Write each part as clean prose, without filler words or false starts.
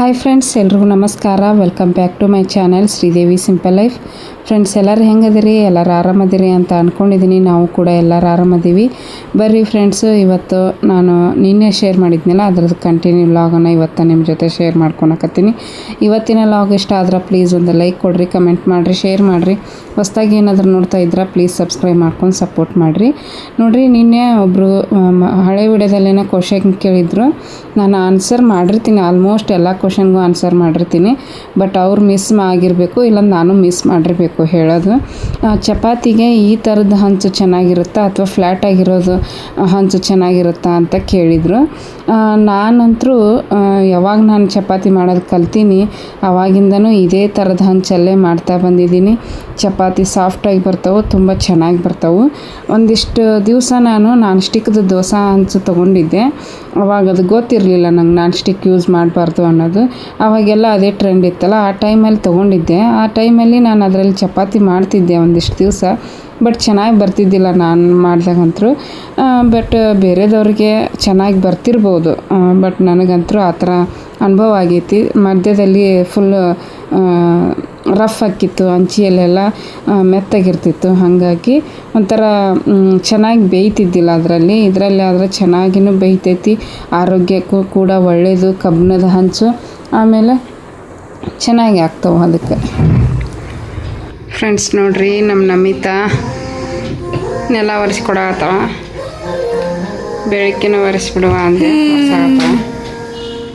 Hi friends, ಎಲ್ರಿಗೂ ನಮಸ್ಕಾರ. Welcome back to my channel Sridevi simple life. Friends, ಎಲ್ಲರೂ ಹೆಂಗದಿರಿ? ಎಲ್ಲರೂ ಆರಾಮದಿರಿ ಅಂತ ಅಂದ್ಕೊಂಡಿದ್ದೀನಿ. ನಾವು ಕೂಡ ಎಲ್ಲರೂ ಆರಾಮದೀವಿ. ಬರ್ರಿ ಫ್ರೆಂಡ್ಸು, ಇವತ್ತು ನಾನು ನಿನ್ನೆ ಶೇರ್ ಮಾಡಿದ್ನಲ್ಲ ಅದರದ್ದು ಕಂಟಿನ್ಯೂ ಲಾಗನ್ನು ಇವತ್ತು ನಿಮ್ಮ ಜೊತೆ ಶೇರ್ ಮಾಡ್ಕೊಳಕತ್ತೀನಿ. ಇವತ್ತಿನ ಲಾಗ್ ಇಷ್ಟ ಆದ್ರೆ ಪ್ಲೀಸ್ ಒಂದು ಲೈಕ್ ಕೊಡಿರಿ, ಕಮೆಂಟ್ ಮಾಡಿರಿ, ಶೇರ್ ಮಾಡಿರಿ. ಹೊಸ್ದಾಗಿ ಏನಾದರೂ ನೋಡ್ತಾ ಇದ್ರೆ ಪ್ಲೀಸ್ ಸಬ್ಸ್ಕ್ರೈಬ್ ಮಾಡ್ಕೊಂಡು ಸಪೋರ್ಟ್ ಮಾಡಿರಿ. ನೋಡಿರಿ, ನಿನ್ನೆ ಒಬ್ಬರು ಹಳೆ ವಿಡಿಯೋದಲ್ಲೇನೋ ಕ್ವಶನ್ ಕೇಳಿದ್ರು. ನಾನು ಆನ್ಸರ್ ಮಾಡಿರ್ತೀನಿ, ಆಲ್ಮೋಸ್ಟ್ ಎಲ್ಲ ಕ್ವಶನ್ಗೂ ಆನ್ಸರ್ ಮಾಡಿರ್ತೀನಿ. ಬಟ್ ಅವ್ರು ಮಿಸ್ ಆಗಿರಬೇಕು, ಇಲ್ಲ ನಾನು ಮಿಸ್ ಮಾಡಿರಬೇಕು ಹೇಳೋದು. ಚಪಾತಿಗೆ ಈ ಥರದ ಹಂಚು ಚೆನ್ನಾಗಿರುತ್ತಾ ಅಥವಾ ಫ್ಲ್ಯಾಟ್ ಆಗಿರೋದು ಹಂಚು ಚೆನ್ನಾಗಿರುತ್ತಾ ಅಂತ ಕೇಳಿದರು. ನಾನಂತರೂ ಯಾವಾಗ ನಾನು ಚಪಾತಿ ಮಾಡೋದು ಕಲ್ತೀನಿ ಆವಾಗಿಂದನೂ ಇದೇ ಥರದ ಹಂಚಲ್ಲೇ ಮಾಡ್ತಾ ಬಂದಿದ್ದೀನಿ. ಚಪಾತಿ ಸಾಫ್ಟಾಗಿ ಬರ್ತಾವೆ, ತುಂಬ ಚೆನ್ನಾಗಿ ಬರ್ತಾವೆ. ಒಂದಿಷ್ಟು ದಿವಸ ನಾನು ನಾನ್ ಸ್ಟಿಕ್ದು ದೋಸೆ ಹಂಚು ತೊಗೊಂಡಿದ್ದೆ. ಅವಾಗ ಅದು ಗೊತ್ತಿರಲಿಲ್ಲ ನಂಗೆ ನಾನ್ ಸ್ಟಿಕ್ ಯೂಸ್ ಮಾಡಬಾರ್ದು ಅನ್ನೋದು. ಆವಾಗೆಲ್ಲ ಅದೇ ಟ್ರೆಂಡ್ ಇತ್ತಲ್ಲ, ಆ ಟೈಮಲ್ಲಿ ತೊಗೊಂಡಿದ್ದೆ. ಆ ಟೈಮಲ್ಲಿ ನಾನು ಅದರಲ್ಲಿ ಚಪಾತಿ ಮಾಡ್ತಿದ್ದೆ ಒಂದಿಷ್ಟು ದಿವಸ. ಬಟ್ ಚೆನ್ನಾಗಿ ಬರ್ತಿದ್ದಿಲ್ಲ ನಾನು ಮಾಡ್ದಾಗಂತೂ. ಬಟ್ ಬೇರೆದವ್ರಿಗೆ ಚೆನ್ನಾಗಿ ಬರ್ತಿರ್ಬೋದು, ಬಟ್ ನನಗಂತೂ ಆ ಥರ ಅನುಭವ ಆಗೈತಿ. ಮಧ್ಯದಲ್ಲಿ ಫುಲ್ ರಫ್ ಆಕಿತ್ತು, ಅಂಚಿಯಲ್ಲೆಲ್ಲ ಮೆತ್ತಗಿರ್ತಿತ್ತು. ಹಾಗಾಗಿ ಒಂಥರ ಚೆನ್ನಾಗಿ ಬೇಯ್ತಿದ್ದಿಲ್ಲ ಇದರಲ್ಲಿ ಆದರೆ ಚೆನ್ನಾಗಿನೂ ಬೇಯ್ತೈತಿ, ಆರೋಗ್ಯಕ್ಕೂ ಕೂಡ ಒಳ್ಳೆಯದು ಕಬ್ಬಿಣದ ಹಂಚು. ಆಮೇಲೆ ಚೆನ್ನಾಗಿ ಆಗ್ತಾವೆ ಅದಕ್ಕೆ. ಫ್ರೆಂಡ್ಸ್ ನೋಡ್ರಿ, ನಮ್ಮ ನಮಿತಾ ನೆಲ ಒರೆಸ್ಕೊಡತ್ತಾವ. ಬೆಳಗ್ಗೆನ ಒರೆಸ್ಬಿಡುವ ಅಂದೆ ಒರೆಸಾಗತ್ತಾವ.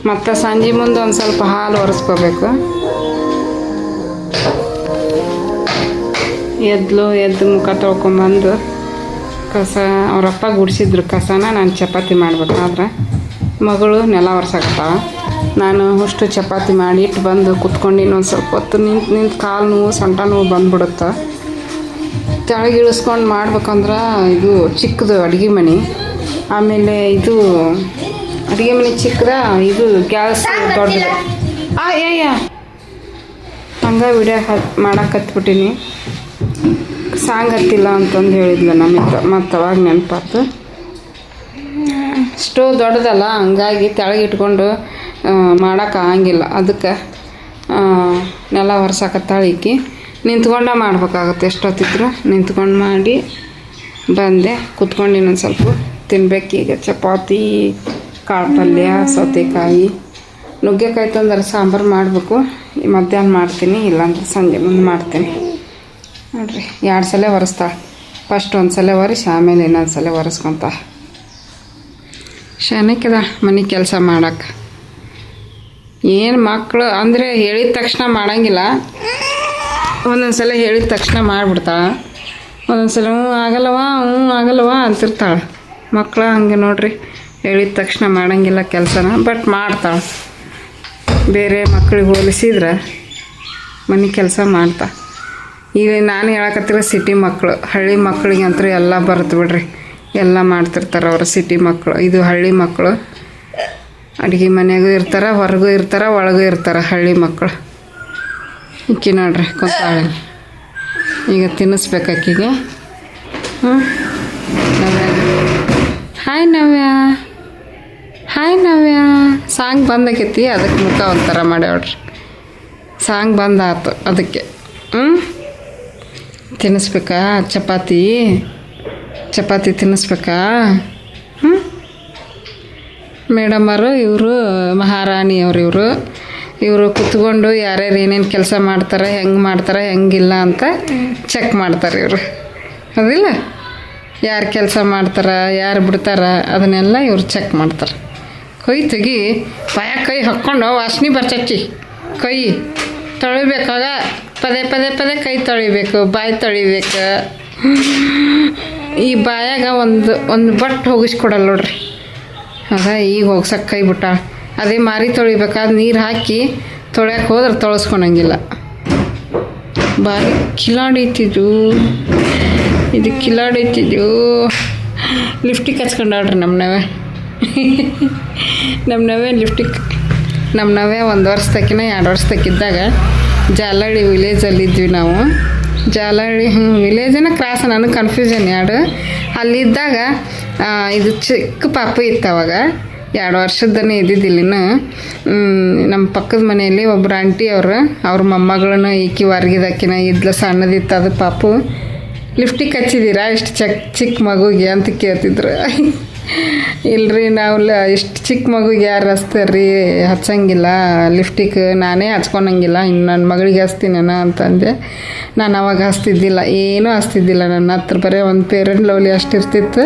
ಮತ್ತು ಸಂಜೆ ಮುಂದೆ ಒಂದು ಸ್ವಲ್ಪ ಹಾಲು ಒರೆಸ್ಕೋಬೇಕು. ಎದ್ದು ಮುಖ ತೊಳ್ಕೊಂಬಂದು ಕಸ ಅವರಪ್ಪ ಗುಡಿಸಿದ್ರು. ಕಸನ ನಾನು ಚಪಾತಿ ಮಾಡ್ಬೇಕಾದ್ರೆ ಮಗಳು ನೆಲ ಒರೆಸಾಕತ್ತಾವ. ನಾನು ಅಷ್ಟು ಚಪಾತಿ ಮಾಡಿ ಇಟ್ಟು ಬಂದು ಕುತ್ಕೊಂಡು ಇನ್ನೊಂದು ಸ್ವಲ್ಪ ಹೊತ್ತು ನಿಂತು ಕಾಲು ನೋವು ಸೊಂಟ ನೋವು ಬಂದುಬಿಡುತ್ತೆ. ಕೆಳಗೆ ಇಳಿಸ್ಕೊಂಡು ಮಾಡ್ಬೇಕಂದ್ರೆ ಇದು ಚಿಕ್ಕದು ಅಡುಗೆ ಮನೆ. ಆಮೇಲೆ ಇದು ಅಡುಗೆ ಮನೆ ಚಿಕ್ಕದ, ಇದು ಗ್ಯಾಸ್ ದೊಡ್ಡದು. ಹಂಗೆ ವಿಡಿಯೋ ಮಾಡಾಕತ್ಬಿಟ್ಟಿನಿ. ಸಾಂಗ್ ಹತ್ತಿಲ್ಲ ಅಂತಂದು ಹೇಳಿದ್ಲು ಮತ್ತು ಅವಾಗ ನೆನಪಾತು. ಸ್ಟೋವ್ ದೊಡ್ಡದಲ್ಲ, ಹಂಗಾಗಿ ತೆಳಗೆ ಇಟ್ಕೊಂಡು ಮಾಡೋಕ್ಕಾಗಂಗಿಲ್ಲ. ಅದಕ್ಕೆ ನೆಲ ಒರೆಸಾಕತ್ತಾಳೆ ಈಕಿ. ನಿಂತ್ಕೊಂಡ ಮಾಡ್ಬೇಕಾಗತ್ತೆ, ಎಷ್ಟೊತ್ತಿದ್ರು ನಿಂತ್ಕೊಂಡು ಮಾಡಿ ಬಂದೆ. ಕುತ್ಕೊಂಡು ಇನ್ನೊಂದು ಸ್ವಲ್ಪ ತಿನ್ಬೇಕೀಗ. ಚಪಾತಿ, ಕಾಳು ಪಲ್ಯ, ಸೌತೆಕಾಯಿ, ನುಗ್ಗೆಕಾಯಿ ತಂದ್ರೆ ಸಾಂಬಾರು ಮಾಡಬೇಕು. ಮಧ್ಯಾಹ್ನ ಮಾಡ್ತೀನಿ, ಇಲ್ಲಾಂದ್ರೆ ಸಂಜೆ ಮುಂದೆ ಮಾಡ್ತೀನಿ. ನೋಡಿರಿ, 2 ಸಲ ಒರೆಸ್ತಾಳೆ. ಫಸ್ಟ್ ಒಂದು ಸಲ ಒರೆಸಿ ಆಮೇಲೆ ಇನ್ನೊಂದು ಸಲ ಒರೆಸ್ಕೊತ. ಶಾನಕ್ಕಿದ ಮನೆ ಕೆಲಸ ಮಾಡೋಕ್ಕೆ. ಏನು ಮಕ್ಕಳು ಅಂದರೆ ಹೇಳಿದ ತಕ್ಷಣ ಮಾಡೋಂಗಿಲ್ಲ. ಒಂದೊಂದು ಸಲ ಹೇಳಿದ ತಕ್ಷಣ ಮಾಡಿಬಿಡ್ತಾಳೆ, ಒಂದೊಂದು ಸಲ ಆಗಲ್ಲವ ಅಂತಿರ್ತಾಳೆ. ಮಕ್ಕಳು ಹಂಗೆ ನೋಡ್ರಿ, ಹೇಳಿದ ತಕ್ಷಣ ಮಾಡೋಂಗಿಲ್ಲ ಕೆಲಸನ, ಬಟ್ ಮಾಡ್ತಾಳೆ. ಬೇರೆ ಮಕ್ಕಳಿಗೆ ಹೋಲಿಸಿದ್ರೆ ಮನೆ ಕೆಲಸ ಮಾಡ್ತಾ. ಈಗ ನಾನು ಹೇಳಕತ್ತಿರೋ ಸಿಟಿ ಮಕ್ಕಳು. ಹಳ್ಳಿ ಮಕ್ಕಳಿಗೆ ಅಂತೂ ಎಲ್ಲ ಬರುತ್ತೆ ಬಿಡ್ರಿ, ಎಲ್ಲ ಮಾಡ್ತಿರ್ತಾರೆ ಅವರು ಸಿಟಿ ಮಕ್ಕಳು. ಇದು ಹಳ್ಳಿ ಮಕ್ಕಳು. ಅಡುಗೆ ಮನೆಯಾಗೂ ಇರ್ತಾರೆ, ಹೊರಗೂ ಇರ್ತಾರೆ, ಒಳಗೂ ಇರ್ತಾರೆ ಹಳ್ಳಿ ಮಕ್ಕಳು. ಇಕ್ಕಿ ನೋಡ್ರಿ ಕೊತ್ತಾಳೆ. ಈಗ ತಿನ್ನಿಸ್ಬೇಕು ಅಕ್ಕಿಗೆ. ಹಾಯ್ ನವ್ಯ ಸಾಂಗ್ ಬಂದಾಕೈತಿ, ಅದಕ್ಕೆ ಮುಖ ಒಂಥರ ಮಾಡ್ಯಾವ್ರಿ. ಸಾಂಗ್ ಬಂದಾತು ಅದಕ್ಕೆ. ತಿನ್ನಿಸ್ಬೇಕಾ ಚಪಾತಿ ತಿನ್ನಿಸ್ಬೇಕಾ? ಮೇಡಮರು ಇವರು ಮಹಾರಾಣಿಯವರು. ಇವರು ಕುತ್ಕೊಂಡು ಯಾರ್ಯಾರು ಏನೇನು ಕೆಲಸ ಮಾಡ್ತಾರೆ, ಹೆಂಗಿಲ್ಲ ಅಂತ ಚೆಕ್ ಮಾಡ್ತಾರೆ ಇವರು. ಹೌದಿಲ್ಲ? ಯಾರು ಕೆಲಸ ಮಾಡ್ತಾರೆ, ಯಾರು ಬಿಡ್ತಾರೆ, ಅದನ್ನೆಲ್ಲ ಇವ್ರು ಚೆಕ್ ಮಾಡ್ತಾರೆ. ಕೈ ತೆಗಿ, ಕೈ ಹಾಕ್ಕೊಂಡು ವಾಸನೆ ಬರ್ತೈತಿ. ಕೈ ತೊಳಿಬೇಕಾಗ ಪದೇ ಕೈ ತೊಳಿಬೇಕು, ಬಾಯಿ ತೊಳಿಬೇಕು. ಈ ಬಾಯಾಗ ಒಂದು ಬಟ್ಟೆ ಹೋಗಿಸ್ಕೊಡಲ್ಲ ನೋಡ್ರಿ. ಅದ ಈಗ ಹೋಗ್ಸಕ್ಕೆ ಕೈ ಬಿಟ್ಟ. ಅದೇ ಮಾರಿ ತೊಳಿಬೇಕಾದ್ರೆ ನೀರು ಹಾಕಿ ತೊಳ್ಯಕ್ಕೆ ಹೋದ್ರೆ ತೊಳಸ್ಕೊಳಂಗಿಲ್ಲ. ಬಾರಿ ಕಿಲಾಡಿತಿದ್ದು ಲಿಫ್ಟಿಗೆ ಹಚ್ಕೊಂಡಾಡ್ರಿ ನಮ್ಮ ನವ್ಯ ಲಿಫ್ಟಿಗೆ. ನಮ್ಮ ನವ್ಯ 1 ವರ್ಷದಕ್ಕಿಂತ 2 ವರ್ಷದಕ್ಕಿದ್ದಾಗ ಜಾಲಹಳ್ಳಿ ವಿಲೇಜಲ್ಲಿದ್ವಿ ನಾವು. ಜಾಲಹಳ್ಳಿ ವಿಲೇಜನ ಕ್ರಾಸ್, ನನಗೆ ಕನ್ಫ್ಯೂಷನ್ 2. ಅಲ್ಲಿದ್ದಾಗ ಇದು ಚಿಕ್ಕ ಪಾಪು ಇತ್ತು. ಅವಾಗ 2 ವರ್ಷದನೇ ಇದ್ದಿದ್ದಿಲ್ಲಿನ. ನಮ್ಮ ಪಕ್ಕದ ಮನೆಯಲ್ಲಿ ಒಬ್ಬರು ಆಂಟಿ ಅವ್ರ ಮೊಮ್ಮಗಳನ್ನ ಈಕಿ ಹೊರ್ಗಿದಾಕಿನ ಇದ್ಲ ಸಣ್ಣದಿತ್ತು ಅದು ಪಾಪು. ಲಿಫ್ಟಿಗೆ ಹಚ್ಚಿದ್ದೀರಾ ಇಷ್ಟು ಚಿಕ್ಕ ಮಗುಗೆ ಅಂತ ಕೇಳ್ತಿದ್ರು. ಇಲ್ರಿ ನಾವು ಇಷ್ಟು ಚಿಕ್ಕ ಮಗುಗೆ ಯಾರು ಹಚ್ತಾರ್ರಿ, ಹಚ್ಚಂಗಿಲ್ಲ ಲಿಫ್ಟಿಗೆ, ನಾನೇ ಹಚ್ಕೊಳಂಗಿಲ್ಲ, ಇನ್ನು ನನ್ನ ಮಗಳಿಗೆ ಹಚ್ತೀನೇನ ಅಂತಂದೆ. ನಾನು ಅವಾಗ ಹಚ್ತಿದ್ದಿಲ್ಲ, ಏನೂ ಹಚ್ತಿದ್ದಿಲ್ಲ ನನ್ನ ಹತ್ರ, ಬರೀ ಒಂದು ಪೇರೆಂಟ್ ಲವ್ಲಿ ಅಷ್ಟಿರ್ತಿತ್ತು.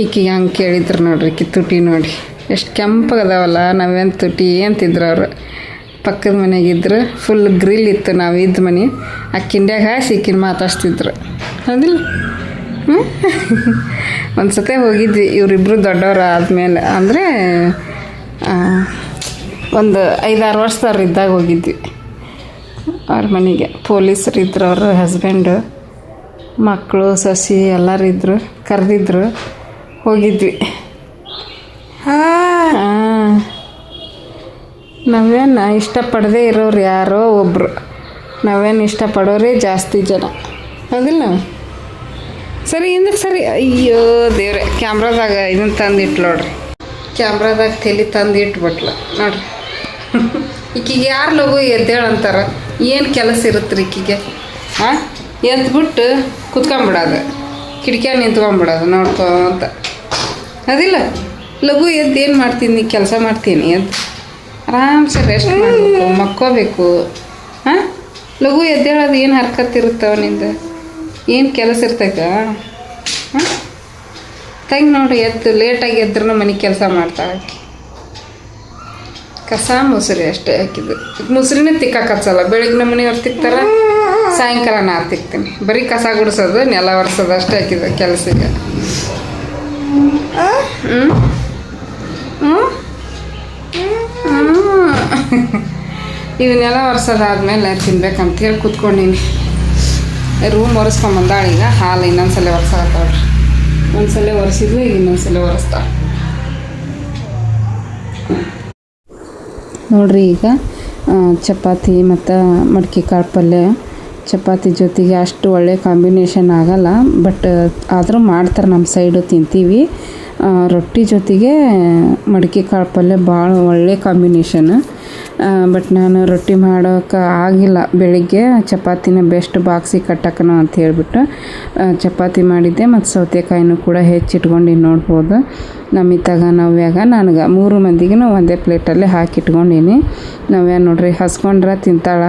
ಈಕಿಗೆ ಹಂಗೆ ಕೇಳಿದ್ರು ನೋಡ್ರಿ, ಈಕಿ ತುಟಿ ನೋಡಿ ಎಷ್ಟು ಕೆಂಪಗದಾವಲ್ಲ, ನಾವೇನು ತುಟಿ ಅಂತಿದ್ರು ಅವರು. ಪಕ್ಕದ ಮನೆಗಿದ್ರು, ಫುಲ್ ಗ್ರಿಲ್ ಇತ್ತು ನಾವು ಇದ್ದ ಮನೆ, ಆ ಕಿಂಡ್ಯಾಗ ಹಾಸಿ ಈಕಿನ ಮಾತಾಡ್ಸ್ತಿದ್ರು ಹೌದಿಲ್ಲ. ಒಂದು ಸತಿ ಹೋಗಿದ್ವಿ ಇವರಿಬ್ಬರು ದೊಡ್ಡವರು ಆದಮೇಲೆ, ಅಂದರೆ ಒಂದು 5-6 ವರ್ಷದವ್ರು ಇದ್ದಾಗ ಹೋಗಿದ್ವಿ ಅವ್ರ ಮನೆಗೆ. ಪೊಲೀಸರು ಇದ್ರು, ಅವ್ರ ಹಸ್ಬೆಂಡು, ಮಕ್ಕಳು, ಸೊಸಿ ಎಲ್ಲರೂ ಇದ್ದರು, ಕರೆದಿದ್ರು, ಹೋಗಿದ್ವಿ. ನಾವೇನು ಇಷ್ಟಪಡದೇ ಇರೋರು ಯಾರೋ ಒಬ್ಬರು, ನಾವೇನು ಇಷ್ಟಪಡೋರೇ ಜಾಸ್ತಿ ಜನ ಹೌದಿಲ್ಲ. ಸರಿ ಹಿಂದಕ್ಕೆ ಸರಿ. ಅಯ್ಯೋ ದೇವ್ರೆ, ಕ್ಯಾಮ್ರಾದಾಗ ಇದನ್ನು ತಂದಿಟ್ಟು ನೋಡ್ರಿ, ಕ್ಯಾಮ್ರಾದಾಗ ತಲೆ ತಂದು ಇಟ್ಬಿಟ್ಲ ನೋಡ್ರಿ. ಈಕಿಗೆ ಯಾರು ಲಗು ಎದ್ದೇಳಂತಾರೆ, ಏನು ಕೆಲಸ ಇರುತ್ತೆ ರೀ ಈಕಿಗೆ? ಎದ್ಬಿಟ್ಟು ಕುತ್ಕೊಂಬಿಡೋದು, ಕಿಟಕಿಯಾಗ ನಿಂತ್ಕೊಂಬಿಡೋದು ನೋಡ್ಕೊಂತ ಅದಿಲ್ಲ. ಲಘು ಎದ್ದು ಏನು ಮಾಡ್ತೀನಿ, ಕೆಲಸ ಮಾಡ್ತೀನಿ, ಎದ್ದು ಆರಾಮ್ಸೆ ರೆಸ್ಟ್ ಮಾಡಬೇಕು, ಮಕ್ಕೋಬೇಕು. ಲಘು ಎದ್ದೇಳೋದು ಏನು ಹರ್ಕತ್ತಿರುತ್ತವ ನಿಂದ, ಏನು ಕೆಲಸ ಇರ್ತೈತೆ? ತಂಗಿ ನೋಡಿ ಎದ್ದು ಲೇಟಾಗಿ ಎದ್ರೂ ಮನೆ ಕೆಲಸ ಮಾಡ್ತಾಳೆ ಆಕಿ. ಕಸ ಮೊಸರಿ ಅಷ್ಟೇ ಹಾಕಿದ್ದು, ಮೊಸರಿನೇ ತಿಕ್ಕಾಕ ಹಚ್ಚಲ್ಲ. ಬೆಳಗ್ಗೆ ನಮ್ಮ ಮನೆಯವ್ರು ತಿಕ್ತಾರೆ, ಸಾಯಂಕಾಲ ನಾ ತಿಕ್ತೀನಿ. ಬರೀ ಕಸ ಗುಡಿಸೋದು, ನೆಲ ಒರೆಸೋದು ಅಷ್ಟೇ ಹಾಕಿದ್ದು ಕೆಲಸಕ್ಕೆ. ಇವನ್ನೆಲ್ಲ ಒರೆಸೋದಾದ್ಮೇಲೆ ತಿನ್ಬೇಕಂತ ಹೇಳಿ ಕೂತ್ಕೊಂಡಿನಿ. ರೂಮ್ ಒರೆಸ್ಕೊಂಬಂದಾಳ. ಈಗ ಹಾಲು ಇನ್ನೊಂದ್ಸಲ ಒರೆಸಾಕತ್ತಾಳ್ರಿ. ಒಂದ್ಸಲ ಒರೆಸಿದ್ಲು, ಈಗ ಇನ್ನೊಂದ್ಸಲ ಒರೆಸ್ತಾಳೆ ನೋಡ್ರಿ. ಈಗ ಚಪಾತಿ ಮತ್ತು ಮಡಿಕೆ ಕಾಳು ಪಲ್ಯ, ಚಪಾತಿ ಜೊತೆಗೆ ಅಷ್ಟು ಒಳ್ಳೆ ಕಾಂಬಿನೇಷನ್ ಆಗಲ್ಲ, ಬಟ್ ಆದರೂ ಮಾಡ್ತಾರೆ ನಮ್ಮ ಸೈಡು, ತಿಂತೀವಿ. ರೊಟ್ಟಿ ಜೊತೆಗೆ ಮಡಿಕೆ ಕಾಳು ಪಲ್ಯ ಭಾಳ ಒಳ್ಳೆ ಕಾಂಬಿನೇಷನ್. ಬಟ್ ನಾನು ರೊಟ್ಟಿ ಮಾಡೋಕೆ ಆಗಿಲ್ಲ, ಬೆಳಿಗ್ಗೆ ಚಪಾತಿನ ಬೆಸ್ಟ್ ಬಾಕ್ಸಿಗೆ ಕಟ್ಟಕ್ಕನೋ ಅಂತ ಹೇಳ್ಬಿಟ್ಟು ಚಪಾತಿ ಮಾಡಿದ್ದೆ. ಮತ್ತು ಸೌತೆಕಾಯಿನೂ ಕೂಡ ಹೆಚ್ಚಿಟ್ಕೊಂಡು ನೋಡ್ಬೋದು. ನಮ್ಮಿತ್ತಾಗ ನವ್ಯಾಗ ನನಗೆ 3 ಮಂದಿಗೂ ಒಂದೇ ಪ್ಲೇಟಲ್ಲೇ ಹಾಕಿಟ್ಕೊಂಡೀನಿ. ನವ್ಯ ನೋಡ್ರಿ ಹಸ್ಕೊಂಡ್ರೆ ತಿಂತಾಳೆ,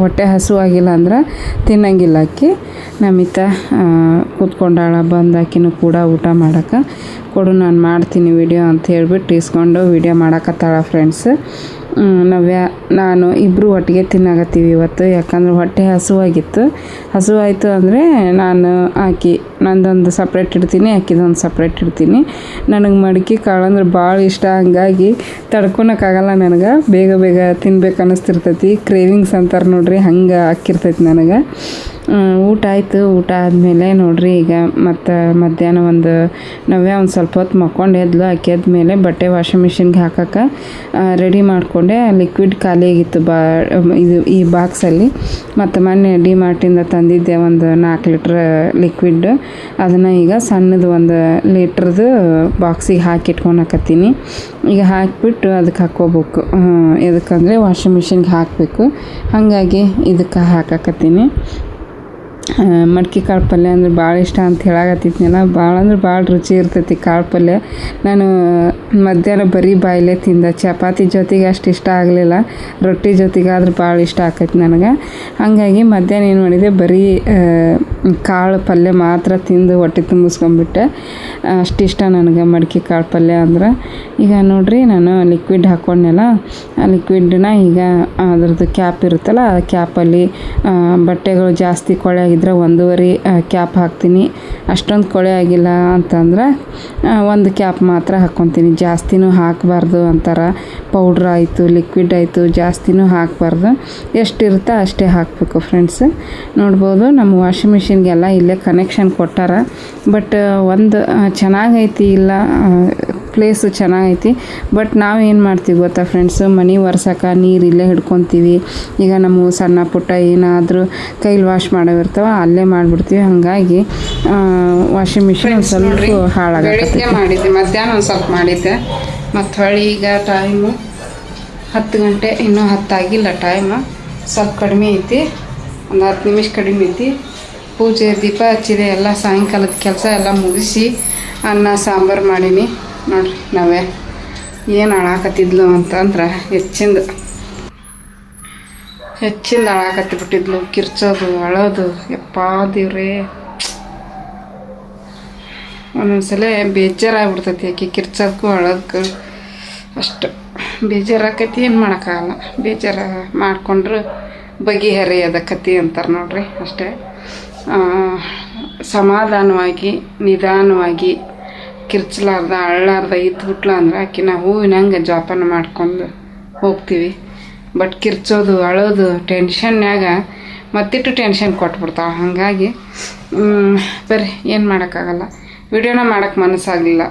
ಹೊಟ್ಟೆ ಹಸುವಾಗಿಲ್ಲ ಅಂದ್ರೆ ತಿನ್ನಂಗಿಲ್ಲ ಆಕಿ. ನಮ್ಮಿತ್ತ ಕೂತ್ಕೊಂಡಾಳ, ಬಂದಾಕಿನೂ ಕೂಡ ಊಟ ಮಾಡೋಕೆ ಕೊಡು, ನಾನು ಮಾಡ್ತೀನಿ ವಿಡಿಯೋ ಅಂತ ಹೇಳ್ಬಿಟ್ಟು ಇಸ್ಕೊಂಡು ವಿಡಿಯೋ ಮಾಡಕತ್ತಾಳ ಫ್ರೆಂಡ್ಸ್. ನವ್ಯ ನಾನು ಇಬ್ಬರು ಒಟ್ಟಿಗೆ ತಿನ್ನಾಗತ್ತೀವಿ ಇವತ್ತು, ಯಾಕಂದ್ರೆ ಹೊಟ್ಟೆ ಹಸುವಾಯಿತು ಅಂದರೆ ನಾನು ನಂದೊಂದು ಸಪ್ರೇಟ್ ಇಡ್ತೀನಿ, ಆಕಿದೊಂದು ಸಪ್ರೇಟ್ ಇಡ್ತೀನಿ. ನನಗೆ ಮಡಿಕೆ ಕಾಳು ಅಂದ್ರೆ ಭಾಳ ಇಷ್ಟ, ಹಂಗಾಗಿ ತಡ್ಕೊಳಕ್ಕಾಗಲ್ಲ ನನಗೆ, ಬೇಗ ಬೇಗ ತಿನ್ಬೇಕು ಅನ್ನಿಸ್ತಿರ್ತೈತಿ. ಕ್ರೇವಿಂಗ್ಸ್ ಅಂತಾರೆ ನೋಡ್ರಿ, ಹಂಗೆ ಆಕ್ಕಿರ್ತೈತಿ ನನಗೆ. ಊಟ ಆಯಿತು. ಊಟ ಆದಮೇಲೆ ನೋಡ್ರಿ ಈಗ ಮತ್ತು ಮಧ್ಯಾಹ್ನ ನವ್ಯ ಒಂದು ಸ್ವಲ್ಪ ಹೊತ್ತು ಮಕ್ಕೊಂಡು ಎದ್ಲು. ಆಕೆ ಎದ್ಮೇಲೆ ಬಟ್ಟೆ ವಾಷಿಂಗ್ ಮಿಷಿನ್ಗೆ ಹಾಕೋಕೆ ರೆಡಿ ಮಾಡಿಕೊಂಡೆ. ಲಿಕ್ವಿಡ್ ಖಾಲಿ ಆಗಿತ್ತು ಈ ಬಾಕ್ಸಲ್ಲಿ. ಮತ್ತು ಮೊನ್ನೆ ಡಿಮಾರ್ಟಿಂದ ತಂದಿದ್ದೆ ಒಂದು 4 ಲೀಟ್ರ್ ಲಿಕ್ವಿಡ್, ಅದನ್ನು ಈಗ ಸಣ್ಣದು 1 ಲೀಟ್ರದ್ದು ಬಾಕ್ಸಿಗೆ ಹಾಕಿಟ್ಕೊಳಕತ್ತೀನಿ. ಈಗ ಹಾಕಿಬಿಟ್ಟು ಅದಕ್ಕೆ ಹಾಕ್ಕೋಬೇಕು, ಎದಕ್ಕಂದರೆ ವಾಷಿಂಗ್ ಮಿಷಿನ್ಗೆ ಹಾಕಬೇಕು, ಹಾಗಾಗಿ ಇದಕ್ಕೆ ಹಾಕಕತ್ತೀನಿ. ಮಡಿಕೆ ಕಾಳು ಪಲ್ಯ ಅಂದ್ರೆ ಭಾಳ ಇಷ್ಟ ಅಂತ ಹೇಳಾಕತ್ತಿದ್ನಲ್ಲ, ಭಾಳ ಅಂದ್ರೆ ಭಾಳ ರುಚಿ ಇರ್ತೈತಿ ಕಾಳು ಪಲ್ಯ. ನಾನು ಮಧ್ಯಾಹ್ನ ಬರೀ ಬಾಯಲ್ಲೇ ತಿಂದೆ, ಚಪಾತಿ ಜೊತೆಗೆ ಅಷ್ಟು ಇಷ್ಟ ಆಗಲಿಲ್ಲ, ರೊಟ್ಟಿ ಜೊತೆಗೆ ಆದ್ರೆ ಭಾಳ ಇಷ್ಟ ಆಕೈತಿ ನನಗೆ. ಹಾಗಾಗಿ ಮಧ್ಯಾಹ್ನ ಏನು ಮಾಡಿದೆ, ಬರೀ ಕಾಳು ಪಲ್ಯ ಮಾತ್ರ ತಿಂದು ಹೊಟ್ಟೆ ತುಂಬಿಸ್ಕೊಂಡ್ಬಿಟ್ಟೆ. ಅಷ್ಟಿಷ್ಟ ನನಗೆ ಮಡಿಕೆ ಕಾಳು ಪಲ್ಯ ಅಂದ್ರೆ. ಈಗ ನೋಡ್ರಿ ನಾನು ಲಿಕ್ವಿಡ್ ಹಾಕ್ಕೊಂಡೆಲ್ಲ, ಆ ಲಿಕ್ವಿಡ್ನ ಈಗ ಅದ್ರದ್ದು ಕ್ಯಾಪ್ ಇರುತ್ತಲ್ಲ, ಆ ಕ್ಯಾಪಲ್ಲಿ ಬಟ್ಟೆಗಳು ಜಾಸ್ತಿ ಕೊಳೆ ಆಗಿದ್ರೆ 1.5 ಕ್ಯಾಪ್ ಹಾಕ್ತೀನಿ. ಅಷ್ಟೊಂದು ಕೊಳೆ ಆಗಿಲ್ಲ ಅಂತಂದ್ರೆ 1 ಕ್ಯಾಪ್ ಮಾತ್ರ ಹಾಕ್ಕೊತೀನಿ, ಜಾಸ್ತಿನೂ ಹಾಕಬಾರ್ದು ಅಂತಾರೆ. ಪೌಡ್ರ್ ಆಯಿತು, ಲಿಕ್ವಿಡ್ ಆಯಿತು, ಜಾಸ್ತಿನೂ ಹಾಕಬಾರ್ದು, ಎಷ್ಟಿರುತ್ತೋ ಅಷ್ಟೇ ಹಾಕಬೇಕು ಫ್ರೆಂಡ್ಸ್. ನೋಡ್ಬೋದು ನಮ್ಮ ವಾಷಿಂಗ್ ಮಿಷಿನ್ಗೆಲ್ಲ ಇಲ್ಲೇ ಕನೆಕ್ಷನ್ ಕೊಟ್ಟಾರ, ಬಟ್ ಒಂದು ಚೆನ್ನಾಗೈತಿ ಇಲ್ಲ ಪ್ಲೇಸು ಚೆನ್ನಾಗೈತಿ. ಬಟ್ ನಾವು ಏನು ಮಾಡ್ತೀವಿ ಗೊತ್ತಾ ಫ್ರೆಂಡ್ಸು, ಮನೆ ಒರ್ಸಕ್ಕೆ ನೀರು ಇಲ್ಲೇ ಹಿಡ್ಕೊತೀವಿ. ಈಗ ನಮ್ಮ ಸಣ್ಣ ಪುಟ್ಟ ಏನಾದರೂ ಕೈಲಿ ವಾಶ್ ಮಾಡೋವಿರ್ತಾವ ಅಲ್ಲೇ ಮಾಡಿಬಿಡ್ತೀವಿ. ಹಾಗಾಗಿ ವಾಷಿಂಗ್ ಮಿಷಿನ್ ಒಂದು ಸ್ವಲ್ಪ ಹಾಳಾಗತ್ತೆ. ಮಾಡಿದ್ದೆ ಮಧ್ಯಾಹ್ನ ಒಂದು ಸ್ವಲ್ಪ ಮಾಡಿದ್ದೆ. ಮತ್ತು ಹೊಳ್ಳಿ ಈಗ ಟೈಮು 10 ಗಂಟೆ, ಇನ್ನೂ 10 ಆಗಿಲ್ಲ ಟೈಮು, ಸ್ವಲ್ಪ ಕಡಿಮೆ ಐತಿ, ಒಂದು 10 ನಿಮಿಷ ಕಡಿಮೆ ಐತಿ. ಪೂಜೆ ದೀಪ ಹಚ್ಚಿದೆ, ಎಲ್ಲ ಸಾಯಂಕಾಲದ ಕೆಲಸ ಎಲ್ಲ ಮುಗಿಸಿ ಅನ್ನ ಸಾಂಬಾರು ಮಾಡೀನಿ ನೋಡ್ರಿ. ನಾವೇ ಏನು ಹಾಳಾಕತ್ತಿದ್ಲು ಅಂತಂದ್ರೆ ಹೆಚ್ಚಿಂದ ಹಾಳಾಕತ್ತಿಬಿಟ್ಟಿದ್ಲು. ಕಿರ್ಚೋದು ಅಳೋದು, ಯಪ್ಪ ದೇವ್ರೇ, ಒಂದೊಂದ್ಸಲ ಬೇಜಾರಾಗ್ಬಿಡ್ತೈತಿ. ಆಕೆ ಕಿರ್ಚೋದಕ್ಕೂ ಅಳೋದಕ್ಕೂ ಅಷ್ಟು ಬೇಜಾರಾಕೈತಿ. ಏನು ಮಾಡೋಕ್ಕಾಗಲ್ಲ, ಬೇಜಾರು ಮಾಡಿಕೊಂಡ್ರೆ ಬಗೆಹರಿಯದ ಕತಿ ಅಂತಾರೆ ನೋಡ್ರಿ. ಅಷ್ಟೇ ಸಮಾಧಾನವಾಗಿ ನಿಧಾನವಾಗಿ ಕಿರ್ಚಲಾರ್ದ ಅಳ್ಳಾರ್ದ ಇದ್ಬಿಟ್ಲ ಅಂದ್ರೆ ಆಕಿನ ಹೂವಿನಂಗೆ ಜೋಪಾನ ಮಾಡ್ಕೊಂಡು ಹೋಗ್ತೀವಿ. ಬಟ್ ಕಿರ್ಚೋದು ಅಳೋದು ಟೆನ್ಷನ್ಯಾಗ ಮತ್ತಿಟ್ಟು ಟೆನ್ಷನ್ ಕೊಟ್ಬಿಡ್ತಾಳೆ. ಹಾಗಾಗಿ ಬರ್ರಿ ಏನು ಮಾಡೋಕ್ಕಾಗಲ್ಲ. ವಿಡಿಯೋನ ಮಾಡೋಕ್ಕೆ ಮನಸ್ಸಾಗಲಿಲ್ಲ.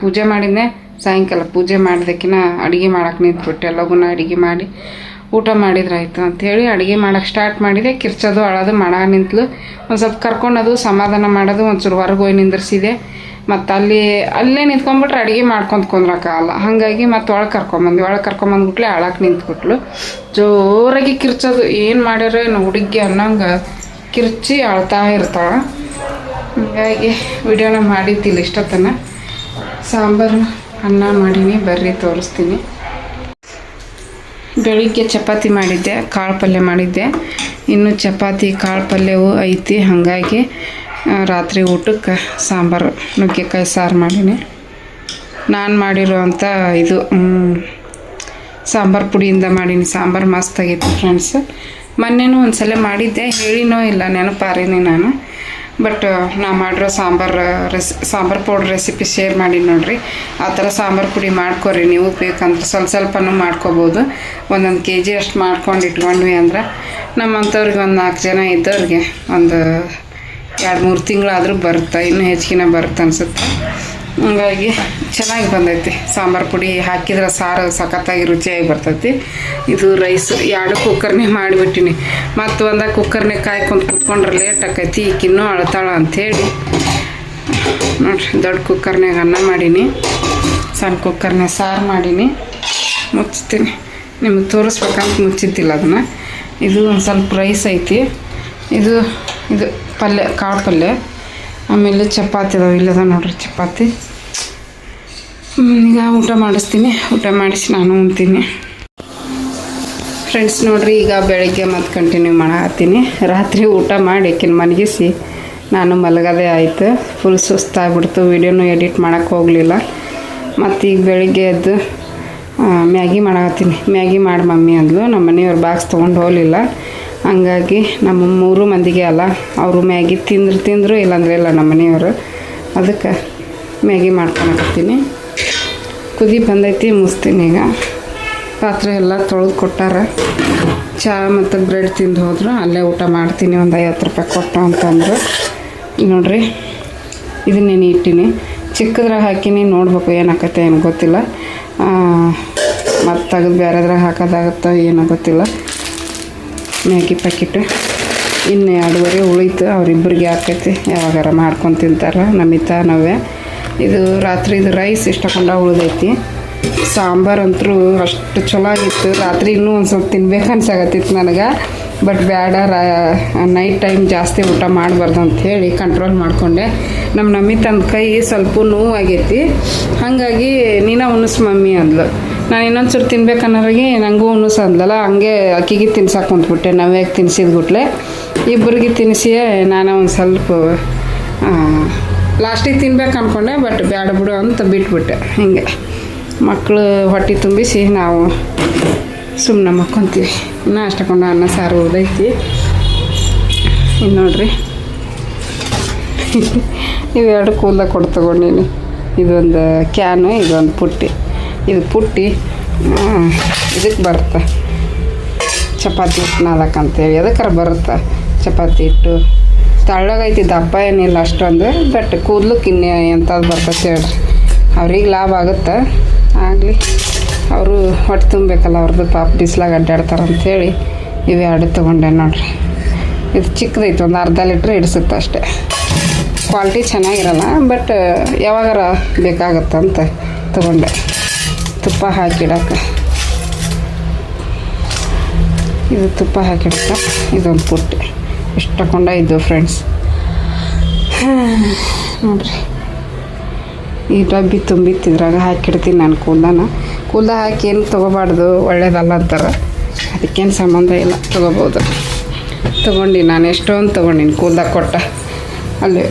ಪೂಜೆ ಮಾಡಿದ್ದೆ ಸಾಯಂಕಾಲ. ಪೂಜೆ ಮಾಡಿದಕ್ಕಿನ ಅಡುಗೆ ಮಾಡೋಕ್ಕೆ ನಿಂತ್ಬಿಟ್ಟೆ. ಲಘುನ ಅಡುಗೆ ಮಾಡಿ ಊಟ ಮಾಡಿದ್ರಾಯ್ತು ಅಂಥೇಳಿ ಅಡುಗೆ ಮಾಡೋಕ್ಕೆ ಸ್ಟಾರ್ಟ್ ಮಾಡಿದೆ. ಕಿರ್ಚೋದು ಅಳೋದು ಮಾಡಾಗ ನಿಂತಲು. ಒಂದು ಸ್ವಲ್ಪ ಕರ್ಕೊಂಡೋದು ಸಮಾಧಾನ ಮಾಡೋದು, ಒಂಚೂರು ಹೊರಗೆ ಹೋಗಿ ನಿಂದಿರ್ಸಿದೆ. ಮತ್ತು ಅಲ್ಲೇ ನಿಂತ್ಕೊಂಡ್ಬಿಟ್ರೆ ಅಡುಗೆ ಮಾಡ್ಕೊಂಡು ಕುಂದ್ರಕ್ಕಾಗಲ್ಲ. ಹಾಗಾಗಿ ಮತ್ತು ಒಳಗೆ ಕರ್ಕೊಂಬಂದ್ಬಿಟ್ಲೆ ಅಳಕ್ಕೆ ನಿಂತ್ಬಿಟ್ಲು. ಜೋರಾಗಿ ಕಿರ್ಚೋದು, ಏನು ಮಾಡ್ಯಾರ ಹುಡುಗಿ ಅನ್ನಂಗೆ ಕಿರ್ಚಿ ಅಳ್ತಾ ಇರ್ತಾಳೆ. ಹಾಗಾಗಿ ವಿಡಿಯೋನ ಮಾಡಿದ್ದಿಲ್ಲ ಇಷ್ಟೊತ್ತನ. ಸಾಂಬಾರು ಅನ್ನ ಮಾಡೀನಿ, ಬರ್ರಿ ತೋರಿಸ್ತೀನಿ. ಬೆಳಿಗ್ಗೆ ಚಪಾತಿ ಮಾಡಿದ್ದೆ, ಕಾಳು ಪಲ್ಯ ಮಾಡಿದ್ದೆ. ಇನ್ನು ಚಪಾತಿ ಕಾಳು ಪಲ್ಯವೂ ಐತಿ. ಹಾಗಾಗಿ ರಾತ್ರಿ ಊಟಕ್ಕೆ ಸಾಂಬಾರು ನುಗ್ಗೆಕಾಯಿ ಸಾರು ಮಾಡೀನಿ. ನಾನು ಮಾಡಿರೋವಂಥ ಇದು ಸಾಂಬಾರು ಪುಡಿಯಿಂದ ಮಾಡೀನಿ. ಸಾಂಬಾರು ಮಸ್ತಾಗಿತ್ತು ಫ್ರೆಂಡ್ಸ್. ಮೊನ್ನೆನೂ ಒಂದು ಸಲ ಮಾಡಿದ್ದೆ, ಹೇಳಿನೋ ಇಲ್ಲ ನೆನಪಾರೀನಿ ನಾನು. ಬಟ್ ನಾ ಮಾಡಿರೋ ಸಾಂಬಾರು ಪೌಡ್ರ್ ರೆಸಿಪಿ ಶೇರ್ ಮಾಡಿ ನೋಡಿರಿ. ಆ ಥರ ಸಾಂಬಾರು ಪುಡಿ ಮಾಡ್ಕೊರಿ ನೀವು. ಬೇಕಂದ್ರೆ ಸ್ವಲ್ಪನೂ ಮಾಡ್ಕೋಬೋದು. 1 kg ಅಷ್ಟು ಮಾಡ್ಕೊಂಡು ಇಟ್ಕೊಂಡ್ವಿ ಅಂದ್ರೆ ನಮ್ಮಂಥವ್ರಿಗೆ ಒಂದು 4 ಜನ ಇದ್ದವ್ರಿಗೆ ಒಂದು 2-3 ತಿಂಗಳಾದರೂ ಬರುತ್ತೆ, ಇನ್ನೂ ಹೆಚ್ಚಿಗೆ ಬರುತ್ತೆ ಅನಿಸುತ್ತೆ. ಹಾಗಾಗಿ ಚೆನ್ನಾಗಿ ಬಂದೈತಿ. ಸಾಂಬಾರು ಪುಡಿ ಹಾಕಿದ್ರೆ ಸಾರು ಸಖತ್ತಾಗಿ ರುಚಿಯಾಗಿ ಬರ್ತೈತಿ. ಇದು ರೈಸ್ 2 ಕುಕ್ಕರ್ನೇ ಮಾಡಿಬಿಟ್ಟಿನಿ. ಮತ್ತು ಒಂದು ಕುಕ್ಕರ್ನೇ ಕಾಯ್ಕೊಂಡು ಕುತ್ಕೊಂಡ್ರೆ ಲೇಟ್ ಆಕೈತಿ. ಈಗಿನ್ನೂ ಅಳ್ತಾಳ ಅಂಥೇಳಿ ನೋಡ್ರಿ ದೊಡ್ಡ ಕುಕ್ಕರ್ನಾಗ ಅನ್ನ ಮಾಡೀನಿ, ಸಣ್ಣ ಕುಕ್ಕರ್ನಾಗ ಸಾರು ಮಾಡೀನಿ. ಮುಚ್ತೀನಿ, ನಿಮಗೆ ತೋರಿಸ್ಬೇಕಂತ ಮುಚ್ಚಿದ್ದಿಲ್ಲ ಅದನ್ನು. ಇದು ಒಂದು ಸ್ವಲ್ಪ ರೈಸ್ ಐತಿ. ಇದು ಪಲ್ಯ, ಕಾಳು ಪಲ್ಯ. ಆಮೇಲೆ ಚಪಾತಿ ಅದಾವೆ, ಇಲ್ಲದ ನೋಡ್ರಿ ಚಪಾತಿ. ಈಗ ಊಟ ಮಾಡಿಸ್ತೀನಿ. ಊಟ ಮಾಡಿಸಿ ನಾನು ಉಣ್ತೀನಿ ಫ್ರೆಂಡ್ಸ್. ನೋಡ್ರಿ ಈಗ ಬೆಳಗ್ಗೆ ಮತ್ತು ಕಂಟಿನ್ಯೂ ಮಾಡತ್ತೀನಿ. ರಾತ್ರಿ ಊಟ ಮಾಡಿ ಮಲಗಿಸಿ ನಾನು ಮಲಗೋದೇ ಆಯಿತು. ಫುಲ್ ಸುಸ್ತಾಗ್ಬಿಡ್ತು. ವೀಡಿಯೋನು ಎಡಿಟ್ ಮಾಡೋಕ್ಕೆ ಹೋಗಲಿಲ್ಲ. ಮತ್ತು ಈಗ ಬೆಳಿಗ್ಗೆ ಎದ್ದು ಮ್ಯಾಗಿ ಮಾಡತ್ತೀನಿ. ಮ್ಯಾಗಿ ಮಾಡಿ ಮಮ್ಮಿ ಅಂದ್ಲು. ನಮ್ಮ ಮನೆಯವ್ರು ಬಾಕ್ಸ್ ತೊಗೊಂಡು ಹೋಗಲಿಲ್ಲ. ಹಂಗಾಗಿ ನಮ್ಮ 3 ಮಂದಿಗೆ ಅಲ್ಲ, ಅವರು ಮ್ಯಾಗಿ ತಿಂದರು ಇಲ್ಲಾಂದ್ರೆ ಇಲ್ಲ ನಮ್ಮ ಮನೆಯವರು. ಅದಕ್ಕೆ ಮ್ಯಾಗಿ ಮಾಡ್ಕೊಳಕತ್ತೀನಿ. ಕುದಿ ಬಂದೈತಿ, ಮುಸ್ತೀನಿ. ಈಗ ಪಾತ್ರೆ ಎಲ್ಲ ತೊಳೆದು ಕೊಟ್ಟಾರ. ಚಹಾ ಮತ್ತು ಬ್ರೆಡ್ ತಿಂದು ಹೋದ್ರು. ಅಲ್ಲೇ ಊಟ ಮಾಡ್ತೀನಿ, ಒಂದು 50 ರೂಪಾಯಿ ಕೊಟ್ಟು ಅಂತಂದರು. ನೋಡಿರಿ ಇದನ್ನೇನು ಇಟ್ಟೀನಿ. ಚಿಕ್ಕದ್ರಾಗ ಹಾಕಿನಿ, ನೋಡ್ಬೇಕು ಏನಾಕತ್ತೆ ಏನು ಗೊತ್ತಿಲ್ಲ. ಮತ್ತು ತೆಗೆದು ಬೇರೆದ್ರಾಗ ಹಾಕೋದಾಗತ್ತೋ ಏನೋ ಗೊತ್ತಿಲ್ಲ. ಮ್ಯಾಗಿ ಪ್ಯಾಕೆಟ್ ಇನ್ನು 2.5 ಉಳಿತು. ಅವರಿಬ್ಬರಿಗೆ ಹಾಕೈತಿ, ಯಾವಾಗಾರ ಮಾಡ್ಕೊಂಡು ತಿಂತಾರೆ ನಮಿತಾ ನವ್ಯ. ಇದು ರಾತ್ರಿ ಇದು ರೈಸ್ ಇಷ್ಟಕೊಂಡ ಉಳಿದೈತಿ. ಸಾಂಬಾರು ಅಂತೂ ಅಷ್ಟು ಚಲೋ ಆಗಿತ್ತು. ರಾತ್ರಿ ಇನ್ನೂ ಒಂದು ಸ್ವಲ್ಪ ತಿನ್ಬೇಕು ಅನ್ಸಾಗತ್ತಿತ್ತು ನನಗೆ. ಬಟ್ ಬೇಡ, ನೈಟ್ ಟೈಮ್ ಜಾಸ್ತಿ ಊಟ ಮಾಡಬಾರ್ದು ಅಂಥೇಳಿ ಕಂಟ್ರೋಲ್ ಮಾಡಿಕೊಂಡೆ. ನಮ್ಮ ನಮಿತಂದು ಕೈ ಸ್ವಲ್ಪ ನೋವಾಗೈತಿ. ಹಾಗಾಗಿ ನೀನು ಉಣಿಸ್ ಮಮ್ಮಿ ಅಂದ್ಲು. ನಾನು ಇನ್ನೊಂದ್ಸರಿ ತಿನ್ಬೇಕನ್ನೋರಿಗೆ ನನಗೂ ಉಣಿಸ್ ಅಂದ್ಲಲ್ಲ, ಹಂಗೆ ಅಕ್ಕಿಗೆ ತಿನ್ಸಕ್ಕೆ ಕುಂತ್ಬಿಟ್ಟೆ. ನಾವ್ಯಾಕೆ ತಿನ್ಸಿದ್ಬಿಟ್ಲೆ ಇಬ್ಬರಿಗೆ ತಿನ್ನಿಸಿಯೇ ನಾನು ಒಂದು ಸ್ವಲ್ಪ ಲಾಸ್ಟಿಗೆ ತಿನ್ಬೇಕು ಅಂದ್ಕೊಂಡೆ. ಬಟ್ ಬೇಡ ಬಿಡು ಅಂತ ಬಿಟ್ಬಿಟ್ಟೆ. ಹಿಂಗೆ ಮಕ್ಕಳು ಹೊಟ್ಟೆ ತುಂಬಿಸಿ ನಾವು ಸುಮ್ಮನೆ ಮಕ್ಕೊತೀವಿ. ಇನ್ನೂ ಅಷ್ಟಕೊಂಡು ಅನ್ನ ಸಾರು ಉಳಿದೈತಿ. ಇನ್ನು ನೋಡ್ರಿ ಇವೆರಡು ಕೂದಲ ಕೊಟ್ಟು ತೊಗೊಂಡೀನಿ. ಇದೊಂದು ಕ್ಯಾನು, ಇದೊಂದು ಪುಟ್ಟಿ. ಇದು ಪುಟ್ಟಿ ಇದಕ್ಕೆ ಬರುತ್ತೆ ಚಪಾತಿ ಹಿಟ್ಟು ನಾದಕ್ಕಂತೇಳಿ. ಅದಕ್ಕಾರ ಬರುತ್ತೆ ಚಪಾತಿ ಹಿಟ್ಟು. ತೆಳ್ಳಗೈತಿ, ದಪ್ಪ ಏನಿಲ್ಲ ಅಷ್ಟೊಂದು. ಬಟ್ ಕೂದಲಕ್ಕೆ ಇನ್ನೇ ಎಂಥದ್ದು ಬರ್ತೈತೆ ಹೇಳ್ರಿ. ಅವ್ರಿಗೆ ಲಾಭ ಆಗುತ್ತೆ, ಆಗಲಿ. ಅವರು ಹೊಟ್ಟೆ ತುಂಬಬೇಕಲ್ಲ ಅವ್ರದ್ದು, ಪಾಪ ಬಿಸ್ಲಾಗ ಅಡ್ಡಾಡ್ತಾರಂಥೇಳಿ ಇವೆ ಎರಡು ತೊಗೊಂಡೆ ನೋಡ್ರಿ. ಇದು ಚಿಕ್ಕದೈತೆ, ಒಂದು ಅರ್ಧ ಲೀಟ್ರ್ ಹಿಡಿಸುತ್ತೆ ಅಷ್ಟೇ. ಕ್ವಾಲಿಟಿ ಚೆನ್ನಾಗಿರಲ್ಲ, ಬಟ್ ಯಾವಾಗಾರ ಬೇಕಾಗತ್ತಂತ ತೊಗೊಂಡೆ. ತುಪ್ಪ ಹಾಕಿಡಕ್ಕೆ ಇದು ತುಪ್ಪ ಹಾಕಿಡಕ್ಕೆ ಇದೊಂದು ಪುಟ್ಟಿ ಇಷ್ಟು ತಗೊಂಡ ಇದ್ದು ಫ್ರೆಂಡ್ಸ್. ನೋಡಿರಿ, ಈ ಡಬ್ಬಿ ತುಂಬಿತ್ತಿದ್ರಾಗ ಹಾಕಿಡ್ತೀನಿ ನಾನು. ಕೂದ ಹಾಕಿ ಏನು ತೊಗೋಬಾರ್ದು, ಒಳ್ಳೇದಲ್ಲ ಅಂತಾರೆ. ಅದಕ್ಕೇನು ಸಂಬಂಧ ಇಲ್ಲ, ತೊಗೋಬೋದು. ತೊಗೊಂಡು ನಾನು ಎಷ್ಟೊಂದು ತೊಗೊಂಡಿನಿ ಕೂಲ್ದಾಗ ಕೊಟ್ಟ. ಅಲ್ಲಿ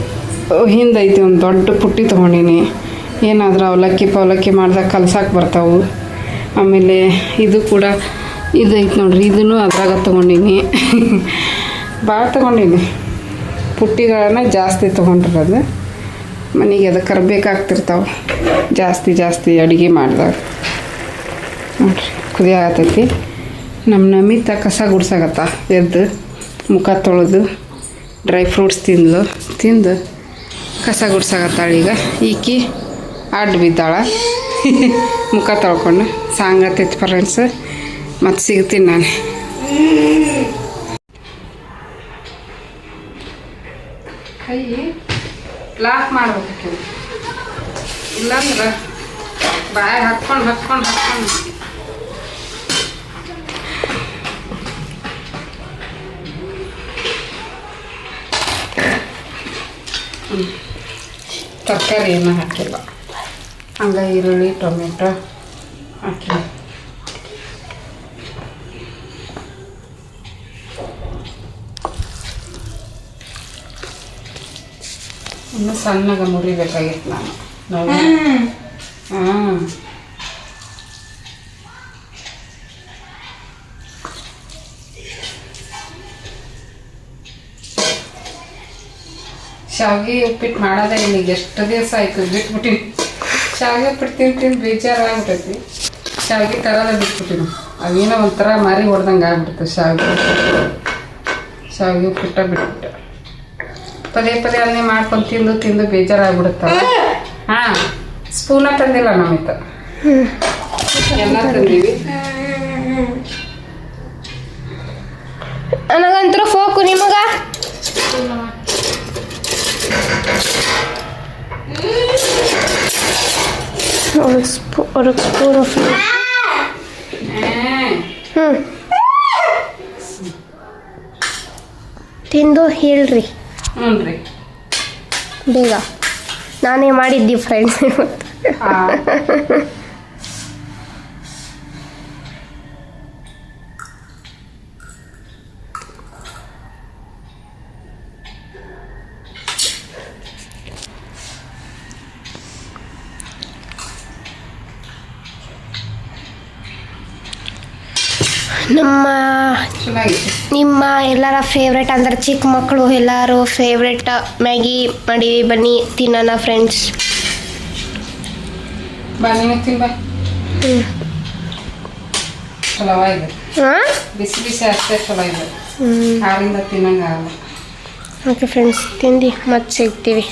ಹಿಂದೈತಿ ಒಂದು ದೊಡ್ಡ ಪುಟ್ಟಿ ತೊಗೊಂಡಿನಿ. ಏನಾದರೂ ಅವಲಕ್ಕಿ ಮಾಡ್ದಾಗ ಕಲ್ಸಕ್ಕೆ ಬರ್ತಾವೆ. ಆಮೇಲೆ ಇದು ಕೂಡ ಇದೈತೆ ನೋಡ್ರಿ, ಇದನ್ನು ಅದ್ರಾಗ ತೊಗೊಂಡಿನಿ. ಭಾಳ ತೊಗೊಂಡಿನಿ. ಪುಟ್ಟಿಗಳನ್ನ ಜಾಸ್ತಿ ತೊಗೊಂಡಿರೋದು. ಮನೆಗೆ ಅದಕ್ಕೆ ಬೇಕಾಗ್ತಿರ್ತಾವೆ ಜಾಸ್ತಿ ಅಡುಗೆ ಮಾಡಿದಾಗ. ನೋಡಿರಿ, ಕುದಿಯಾಗತ್ತೈತಿ. ನಮ್ಮ ನಮಿತ ಕಸ ಗುಡ್ಸಾಗತ್ತ, ಎದ್ದು ಮುಖ ತೊಳೆದು ಡ್ರೈ ಫ್ರೂಟ್ಸ್ ತಿಂದು ಕಸ ಗುಡ್ಸಾಗತ್ತಾಳೆ. ಈಕಿ ಅಡ್ಡ ಬಿದ್ದಾಳ. ಮುಖ ತೊಳ್ಕೊಂಡು ಸಾಂಗತ್ತೈತಿ ಫ್ರೆಂಡ್ಸ್. ಮತ್ತು ಸಿಗ್ತೀನಿ ನಾನು. ಕೈ ಲಾಕ್ ಮಾಡ್ಬೇಕು, ಇಲ್ಲಾಂದ್ರೆ ಬಾಯಾಗ ಹಾಕ್ಕೊಂಡು ತರಕಾರಿ ಏನೂ ಹಾಕಿಲ್ಲ. ಹಂಗೆ ಈರುಳ್ಳಿ ಟೊಮೆಟೊ ಹಾಕಿ ಇನ್ನೂ ಸಣ್ಣಗೆ ಮುರಿಬೇಕಾಗಿತ್ತು ನಾನು. ಹಾಂ, ಶಾವಿಗೆ ಉಪ್ಪಿಟ್ಟು ಮಾಡೋದೇ ನಿಮಗೆ ಎಷ್ಟು ದಿವಸ ಆಯಿತು ಬಿಟ್ಬಿಟ್ಟಿನಿ. ಶಾವಿಗೆ ಉಪ್ಪಿಟ್ಟು ತಿಂದು ಬೇಜಾರಾಗ್ಬಿಟ್ಟೈತಿ. ಶಾವಿಗೆ ತರೋದೇ ಬಿಟ್ಬಿಟ್ಟಿನಿ. ಅವೇನೋ ಒಂಥರ ಮಾರಿ ಹೊಡ್ದಂಗೆ ಆಗ್ಬಿಡ್ತು. ಶಾವಿಗೆ ಉಪ್ಪಿಟ್ಟ ಬಿಟ್ಬಿಟ್ಟು ಪದೇ ಅದನ್ನೇ ಮಾಡ್ಕೊಂಡು ತಿಂದು ಬೇಜಾರಾಗ್ಬಿಡುತ್ತಲ್ಲ. ಹಾಂ, ಸ್ಪೂನ ತಂದಿಲ್ಲ ನಮಿತ, ಎಲ್ಲ ತಂದೀವಿ. ನನಗಂತೂ ಫೋಕು ನಿಮಗ ಸ್ಪೂನ್ ತಿಂದು ಹೇಳ್ರಿ. ಹ್ಞೂ ರೀ, ಬೇಗ. ನಾನೇ ಮಾಡಿದ್ದಿ ಫ್ರೆಂಡ್ಸ್. ನಿಮ್ಮ ಎಲ್ಲರ ಫೇವ್ರೆಟ್ ಅಂದ್ರೆ ಚಿಕ್ಕ ಮಕ್ಕಳು ಎಲ್ಲರೂ ಫೇವ್ರೆಟ್ ಮ್ಯಾಗಿ ಮಾಡೀವಿ. ಬನ್ನಿ ತಿನ್ನೋಣ ಫ್ರೆಂಡ್ಸ್. ಬಿಸಿ ಅಷ್ಟೇ ಚಲೋ ಇದೆ, ಆರಿಂದ ತಿನ್ನಂಗಾಗಲ್ಲ. ಓಕೆ ಫ್ರೆಂಡ್ಸ್, ತಿಂದು ಮತ್ತೆ ಸಿಗ್ತೀವಿ.